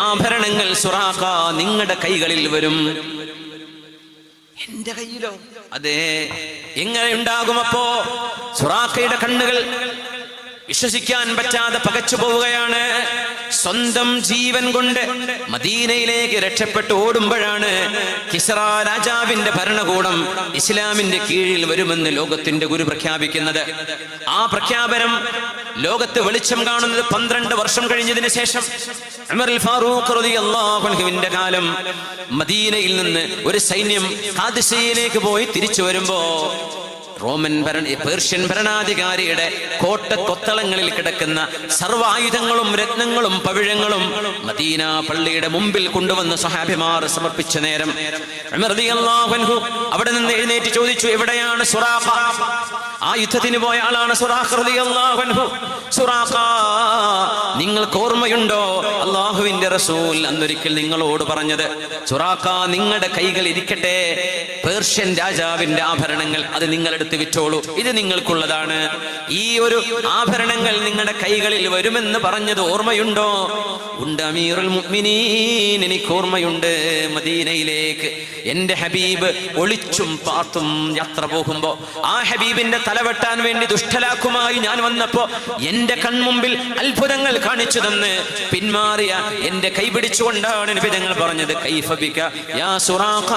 ആഭരണങ്ങൾ സുറാഖ നിങ്ങളുടെ കൈകളിൽ വരും. എന്റെ കയ്യിലോ? അതെ. എങ്ങനെ ഉണ്ടാകും? അപ്പോ സുറാഖയുടെ കണ്ണുകൾ വിശ്വസിക്കാൻ പറ്റാതെ പകച്ചു പോവുകയാണ്. സ്വന്തം ജീവൻ കൊണ്ട് മദീനയിലേക്ക് രക്ഷപ്പെട്ട് ഓടുമ്പോഴാണ് കിസ്റ രാജാവിന്റെ ഭരണകൂടം ഇസ്ലാമിന്റെ കീഴിൽ വരുമെന്ന് ലോകത്തിന്റെ ഗുരു പ്രഖ്യാപിക്കുന്നത്. ആ പ്രഖ്യാപനം ലോകത്ത് വെളിച്ചം കാണുന്നത് 12 വർഷം കഴിഞ്ഞതിന് ശേഷം ഉമർ ഫാറൂഖ് റളിയല്ലാഹു അൻഹുവിന്റെ കാലം. മദീനയിൽ നിന്ന് ഒരു സൈന്യം ഖാദിസിയയിലേക്ക് പോയി തിരിച്ചു വരുമ്പോ പേർഷ്യൻ ഭരണാധികാരിയുടെ കൊത്തളങ്ങളിൽ കിടക്കുന്ന സർവായുധങ്ങളും രത്നങ്ങളും പവിഴങ്ങളും മദീന പള്ളിയുടെ മുമ്പിൽ കൊണ്ടുവന്ന് സ്വഹാബിമാർ സമർപ്പിച്ച നേരം ഉമർ റളിയല്ലാഹു അൻഹു അവിടെ നിന്ന് എഴുന്നേറ്റ് ചോദിച്ചു, എവിടെയാണ് സുറാഖ? ആ യുദ്ധത്തിന് പോയ ആളാണ് സുറാഖ റളിയല്ലാഹു അൻഹു. സുറാഖ, നിങ്ങൾക്ക് ഓർമ്മയുണ്ടോ അല്ലാഹുവിന്റെ റസൂൽ അന്നൊരിക്കൽ നിങ്ങളോട് പറഞ്ഞത്, സുറാഖ നിങ്ങളുടെ കൈകൾ ഇരിക്കട്ടെ, പേർഷ്യൻ രാജാവിന്റെ ആഭരണങ്ങൾ അത് നിങ്ങളെടുത്ത് വിറ്റോളൂ, ഇത് നിങ്ങൾക്കുള്ളതാണ്. ഈ ഒരു ആഭരണങ്ങൾ നിങ്ങളുടെ കൈകളിൽ വരുമെന്ന് പറഞ്ഞത് ഓർമ്മയുണ്ടോ? ഉണ്ട് അമീറുൽ മുഅ്മിനീൻ, എനിക്ക് ഓർമ്മയുണ്ട്. മദീനയിലേക്ക് എന്റെ ഹബീബ് ഒളിച്ചും പാത്തും യാത്ര പോകുമ്പോ ആ ഹബീബിന്റെ തലവെട്ടാൻ വേണ്ടി ദുഷ്ടലാക്കുമായി ഞാൻ വന്നപ്പോ എന്റെ കൺമുമ്പിൽ അത്ഭുതങ്ങൾ കാണിച്ചു തന്ന് പിന്മാറിയ എന്റെ കൈപിടിച്ചുകൊണ്ടാണ് നബി തങ്ങൾ പറഞ്ഞത്, കൈഫ ബിക യാ സുറാഖ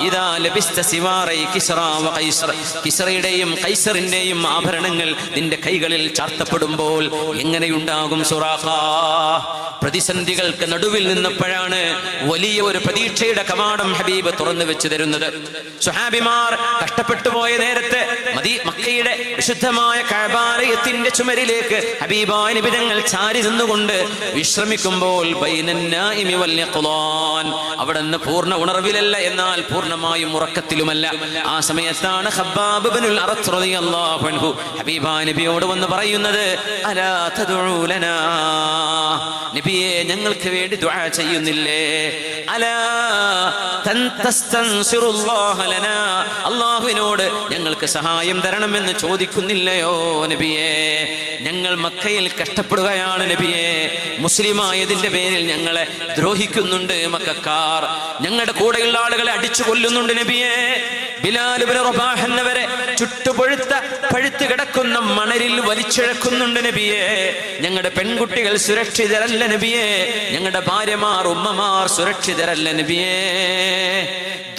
ഇദാ ലബിസ്ത സിവാറൈ കിസ്റ വ ഖൈസർ. കിസ്റയുടെയും കൈസറിന്റെയും ആഭരണങ്ങൾ നിന്റെ കൈകളിൽ ചാർത്തപ്പെടുമ്പോൾ എങ്ങനെയുണ്ടാകും സുറാഖ? പ്രതിസന്ധികൾക്ക് നടുവിൽ നിന്നപ്പോഴാണ് വലിയ ഒരു പ്രതീക്ഷയുടെ കവാടം ഹബീബ് തുറന്നു വെച്ച് തരുന്നത്. സ്വഹാബിമാർ കഷ്ടപ്പെട്ടു പോയ നേരത്തെ മക്കയുടെ വിശുദ്ധമായ കഅബാലയത്തിന്റെ ചുമരിലേക്ക് ഹബീബായ നബി തങ്ങൾ ചാരി നിന്നുകൊണ്ട് വിശ്രമിക്കുമ്പോൾ ബൈനന്നാഇമി വൽ യഖ്ളാൻ, അവിടുന്ന് പൂർണ്ണ ഉണർവിലല്ല, എന്നാൽ പൂർണ്ണമായും ഉറക്കത്തിലുമല്ല. ആ സമയത്താണ് ഖബ്ബാബ് ഇബ്നുൽ അറത്ത് റളിയല്ലാഹു അൻഹു ഹബീബായ നബിയോട് വന്ന് പറയുന്നത്, അലാ തദ്ഉ ലനാ, നബിയെ ഞങ്ങൾക്ക് വേണ്ടി ദുആ ചെയ്യുന്നില്ലേ? അലാ തസ്തൻസിറുല്ലാഹ ലനാ, അല്ലാഹുവിനോട് ഞങ്ങൾക്ക് സഹായം തരണമെന്ന് ചോദിക്കുന്നില്ലയോ നബിയെ? ഞങ്ങൾ മക്കയിൽ കഷ്ടപ്പെടുകയാണ് നബിയെ, മുസ്ലിമായതിന്റെ പേരിൽ ഞങ്ങളെ ദ്രോഹിക്കുന്നുണ്ട് മക്കക്കാർ, ഞങ്ങളുടെ കൂടെയുള്ള ആളുകളെ അടിച്ചു കൊല്ലുന്നുണ്ട് നബിയെ. ബിലാൽ ഇബ്നു റബാഹ് എന്നവരെ പഴുത്ത് കിടക്കുന്ന മണലിൽ വലിച്ചിഴക്കുന്നുണ്ട് നബിയെ. ഞങ്ങളുടെ പെൺകുട്ടികൾ സുരക്ഷിതരല്ല നബിയെ, ഞങ്ങളുടെ ഭാര്യമാർ ഉമ്മമാർ സുരക്ഷിതരല്ല നബിയെ.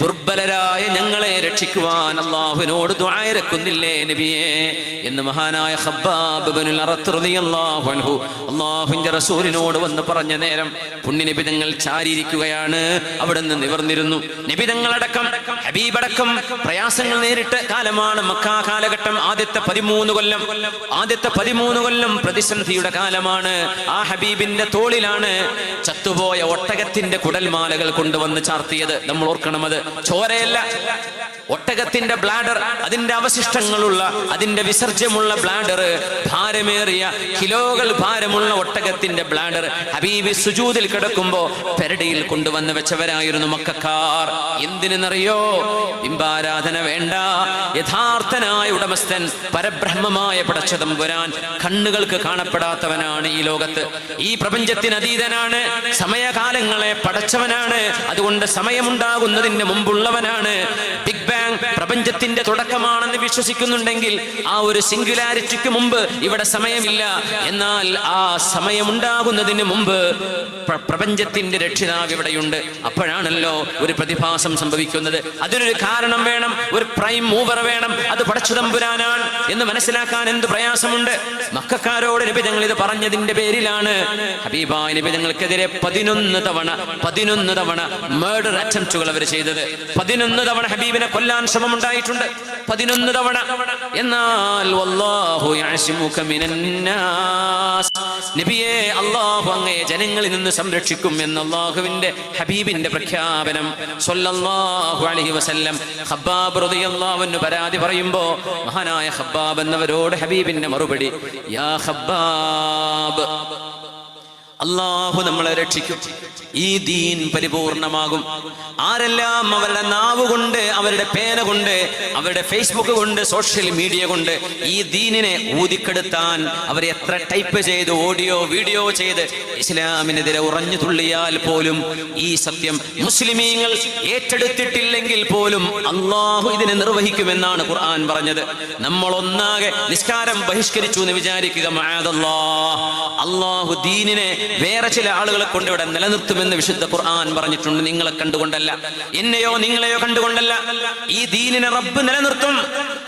ദുർബലരായ ഞങ്ങളെ രക്ഷിക്കുവാൻ അല്ലാഹുവിനോട് ദുആ ഇറക്കുന്നില്ലേ നബിയെ എന്ന് മഹാനായ ഖബ്ബാബ് ഇബ്നുൽ അറത്ത് റളിയല്ലാഹു അൻഹു അല്ലാഹുവിന്റെ റസൂലിനോട് വന്ന് പറഞ്ഞ നേരം പുണ്യ നബി തങ്ങൾ ചാരിയിരിക്കുകയാണ്. അവിടെ നിന്ന് നിവർന്നിരുന്നു. നബി തങ്ങളടക്കം ഹബീബടക്കം പ്രയാസങ്ങൾ നേരിട്ട കാലമാണ് മക്ക കാലഘട്ടം ആദ്യത്തെ 13 കൊല്ലം പ്രതിസന്ധിയുടെ കാലമാണ്. ആ ഹബീബിന്റെ തോളിലാണ് ചത്തുപോയ ഒട്ടകത്തിന്റെ കുടൽമാലകൾ കൊണ്ടുവന്ന് ചാർത്തിയത്. നമ്മൾ ഓർക്കണം, അത് ചോരയല്ല, ഒട്ടകത്തിന്റെ ബ്ലാഡർ, അതിന്റെ അവശിഷ്ടങ്ങളുള്ള, അതിന്റെ വിസർജ്യമുള്ള ബ്ലാഡർ, ഭാരമേറിയ കിലോകൾ ഭാരമുള്ള ഒട്ടകത്തിന്റെ ബ്ലാഡർ ഹബീബ് സുജൂദിൽ കിടക്കുമ്പോ പെരടിയിൽ കൊണ്ടുവന്ന് വെച്ചവരായിരുന്നു മക്കക്കാർ. എന്തിനെന്നറിയോ? ബിംബാരാധന വേണ്ട, യഥാർത്ഥനായ ഉടമസ്ഥൻ പരബ്രഹ്മമായ പടച്ചതമ്പുരാൻ കണ്ണുകൾക്ക് കാണപ്പെടാത്തവനാണ് ഈ ലോകത്ത്. ഈ പ്രപഞ്ചത്തിന് അതീതനാണ്, സമയകാലങ്ങളെ പടച്ചവനാണ്. അതുകൊണ്ട് സമയമുണ്ടാകുന്നതിന് മുമ്പുള്ളവനാണ്. ബിഗ് ബാങ് പ്രപഞ്ചത്തിന്റെ തുടക്കമാണെന്ന് വിശ്വസിക്കുന്നുണ്ടെങ്കിൽ ആ ഒരു സിംഗുലാരിറ്റിക്ക് മുമ്പ് ഇവിടെ സമയമില്ല. എന്നാൽ ആ സമയമുണ്ടാകുന്നതിന് മുമ്പ് പ്രപഞ്ചത്തിന്റെ രക്ഷിതാവ് ഇവിടെയുണ്ട്. അപ്പോഴാണല്ലോ ഒരു പ്രതിഭാസം സംഭവിക്കുന്നത്. അതിനൊരു കാരണം വേണം, ഒരു പ്രൈം മൂവർ വേണം. അത് പടച്ചതമ്പുരാനാണ് എന്ന് മനസ്സിലാക്കാൻ എന്ത് പ്രയാസമുണ്ട്. മക്കക്കാരോട് നബി തങ്ങൾ ഇത് പറഞ്ഞതിന്റെ പേരിലാണ് ഹബീബായ നബി തങ്ങൾക്കെതിരെ 11 തവണ മർഡർ അറ്റംപ്റ്റുകൾ അവർ ചെയ്തത്. 11 തവണ ഹബീബിനെ കൊല്ലാൻ ശ്രമമുണ്ടായിട്ടുണ്ട്. 11 തവണ. എന്നാൽ വല്ലാഹു യഅസിമുക മിനന്നാസ്, നബിയെ അല്ലാഹു അങ്ങയെ ജനങ്ങളിൽ നിന്ന് സംരക്ഷിക്കും എന്ന് അല്ലാഹുവിന്റെ ഹബീബിന്റെ പ്രഖ്യാപനം സ്വല്ലല്ലാഹു അലൈഹി വസല്ലം. ഖബ്ബാബ് റളിയല്ലാഹു അൻഹു പരാതി പറയുമ്പോൾ മഹാനായ ഖബ്ബാബ് എന്നവരോട് ഹബീബിന്റെ മറുപടി, യാ ഖബ്ബാബ്, അല്ലാഹു നമ്മളെ രക്ഷിക്കും, ഈ ദീൻ പരിപൂർണമാകും. ആരെല്ലാം അവരുടെ നാവ് കൊണ്ട്, അവരുടെ പേന കൊണ്ട്, അവരുടെ ഫേസ്ബുക്ക് കൊണ്ട്, സോഷ്യൽ മീഡിയ കൊണ്ട് ഈ ദീനിനെ ഊതിക്കെടുത്താൻ അവർ എത്ര ടൈപ്പ് ചെയ്ത്, ഓഡിയോ വീഡിയോ ചെയ്ത് ഇസ്ലാമിനെതിരെ ഉറഞ്ഞു തുള്ളിയാൽ പോലും ഈ സത്യം മുസ്ലിമീങ്ങൾ ഏറ്റെടുത്തിട്ടില്ലെങ്കിൽ പോലും അള്ളാഹു ഇതിനെ നിർവഹിക്കുമെന്നാണ് ഖുർആൻ പറഞ്ഞത്. നമ്മൾ ഒന്നാകെ നിസ്കാരം ബഹിഷ്കരിച്ചു എന്ന് വിചാരിക്കുക, മഅദല്ലാഹ്, അള്ളാഹു ദീനിനെ വേറെ ചില ആളുകളെ കൊണ്ട് ഇവിടെ നിലനിർത്തുമെന്ന് വിശുദ്ധ ഖുർആൻ പറഞ്ഞിട്ടുണ്ട്. നിങ്ങളെ കണ്ടുകൊണ്ടല്ല, എന്നെയോ നിങ്ങളെയോ കണ്ടുകൊണ്ടല്ല, ഈ ദീനിനെ റബ്ബ് നിലനിർത്തും.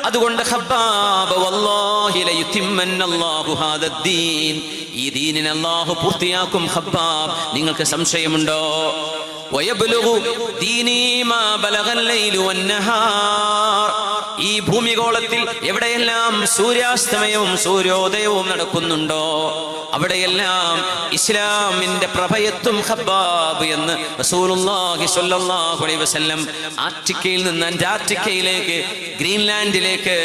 അതുകൊണ്ട് ഖബ്ബാബ്, വല്ലാഹി ലയുതിമ്മന്നല്ലാഹു ഹാദദ്ദീൻ, ഈ ദീനിനെ അല്ലാഹു പൂർത്തിയാക്കും. ഖബ്ബാബ്, നിങ്ങൾക്ക് സംശയമുണ്ടോ? വയബ്ലുഗു ദീനി മാ ബലഗൽ ലൈലു വന്നഹാർ, ഈ ഭൂമിഗോളത്തിൽ എവിടെയെല്ലാം സൂര്യാസ്തമയവും സൂര്യോദയവും നടക്കുന്നുണ്ടോ അവിടെയെല്ലാം ഇസ്ലാമിന്റെ പ്രഭയത്വം ഖബ്ബാബ് എന്ന് റസൂലുള്ളാഹി സ്വല്ലല്ലാഹു അലൈഹി വസല്ലം ആർട്ടിക്കയിൽ നിന്ന് അന്റാർട്ടിക്കയിലേക്ക്, ഗ്രീൻലാൻഡിലേക്ക്,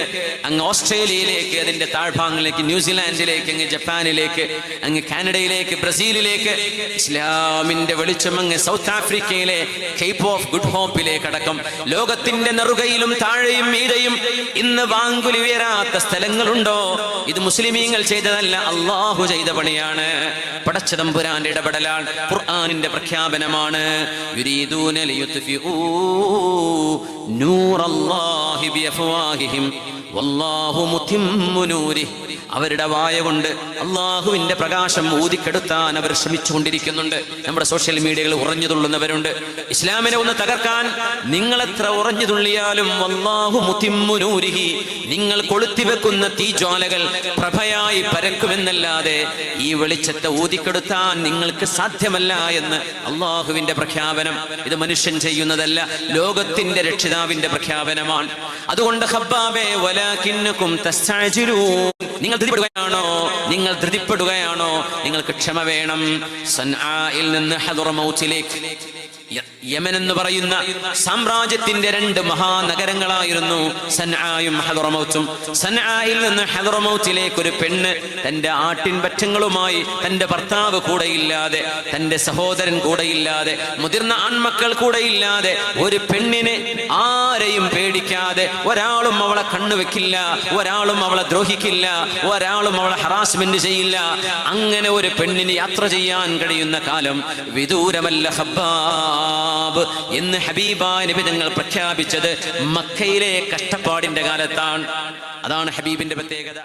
അങ്ങ് ഓസ്ട്രേലിയയിലേക്ക്, അതിന്റെ താഴ്ഭാഗങ്ങളിലേക്ക്, ന്യൂസിലാൻഡിലേക്ക്, അങ്ങ് ജപ്പാനിലേക്ക്, അങ്ങ് കാനഡയിലേക്ക്, ബ്രസീലിലേക്ക്, ഇസ്ലാമിന്റെ വെളിച്ചം അങ്ങ് സൗത്ത് ആഫ്രിക്കയിലെ കേപ്പ് ഓഫ് ഗുഡ് ഹോപ്പിലേക്ക് അടക്കം ലോകത്തിന്റെ നെറുകയിലും താഴെയും മീതയും ഇന്ന് വാങ്കുലി ഉയരാത്ത സ്ഥലങ്ങളുണ്ടോ? ഇത് മുസ്ലിമീങ്ങൾ ചെയ്തതല്ല, അള്ളാഹു ചെയ്ത പണിയാണ്. പടച്ചതമ്പുരാന്റെ ഇടപെടലാണ്, ഖുർആനിന്റെ പ്രഖ്യാപനമാണ്. യുരീദൂന ലിയുത്ഫിഊ നൂറല്ലാഹി ബിഅഫ്വാഹിഹിം വല്ലാഹു മുതിമ്മു നൂരിഹി, അവരുടെ വായ കൊണ്ട് അള്ളാഹുവിന്റെ പ്രകാശം ഊതിക്കെടുത്താൻ അവർ ശ്രമിച്ചുകൊണ്ടിരിക്കുന്നുണ്ട്. നമ്മുടെ സോഷ്യൽ മീഡിയകൾ ഉറഞ്ഞു തുള്ളുന്നവരുണ്ട്. ഇസ്ലാമിനെ ഒന്ന് തകർക്കാൻ നിങ്ങൾ എത്ര ഉറഞ്ഞു തുള്ളിയാലും വല്ലാഹു മുതിമ്മു നൂരിഹി, നിങ്ങൾ കൊളുത്തിവെക്കുന്ന തീജ്വാലകൾ പ്രഭയായി പരക്കുമെന്നല്ലാതെ ഈ വെളിച്ചത്തെ ഊതിക്കെടുത്താൻ നിങ്ങൾക്ക് സാധ്യമല്ല എന്ന് അള്ളാഹുവിന്റെ പ്രഖ്യാപനം. ഇത് മനുഷ്യൻ ചെയ്യുന്നതല്ല, ലോകത്തിന്റെ രക്ഷിതാവിന്റെ പ്രഖ്യാപനമാണ്. അതുകൊണ്ട് ഖബ്ബാബേ, വലാകിന്നകും തസ്തഅജിലൂൻ, നിങ്ങൾ ധൃതിപ്പെടുകയാണോ? നിങ്ങൾക്ക് ക്ഷമ വേണം. സൻആയിൽ നിന്ന് ഹദ്റമൗത്തിലേക്ക്, യമൻ എന്ന് പറയുന്ന സാമ്രാജ്യത്തിന്റെ 2 മഹാനഗരങ്ങളായിരുന്നു സൻആയും ഹദ്റമൗത്തും. സൻആയിൽ നിന്ന് ഹദ്റമൗത്തിലേക്ക് ഒരു പെണ്ണ് തന്റെ ആട്ടിൻപറ്റങ്ങളുമായി, തന്റെ ഭർത്താവ് കൂടെയില്ലാതെ, തന്റെ സഹോദരൻ കൂടെയില്ലാതെ, മുതിർന്ന ആൺമക്കൾ കൂടെയില്ലാതെ, ഒരു പെണ്ണിനെ ആരെയും പേടിക്കാതെ, ഒരാളും അവളെ കണ്ണുവെക്കില്ല, ഒരാളും അവളെ ദ്രോഹിക്കില്ല, ഒരാളും അവളെ ഹറാസ്മെന്റ് ചെയ്യില്ല. അങ്ങനെ ഒരു പെണ്ണിന് യാത്ര ചെയ്യാൻ കഴിയുന്ന കാലം വിദൂരമല്ല ഖബ്ബാബ് എന്ന് ഹബീബായ നബി തങ്ങൾ പ്രഖ്യാപിച്ചത് മക്കയിലെ കഷ്ടപ്പാടിന്റെ കാലത്താണ്. അതാണ് ഹബീബിന്റെ പ്രത്യേകത.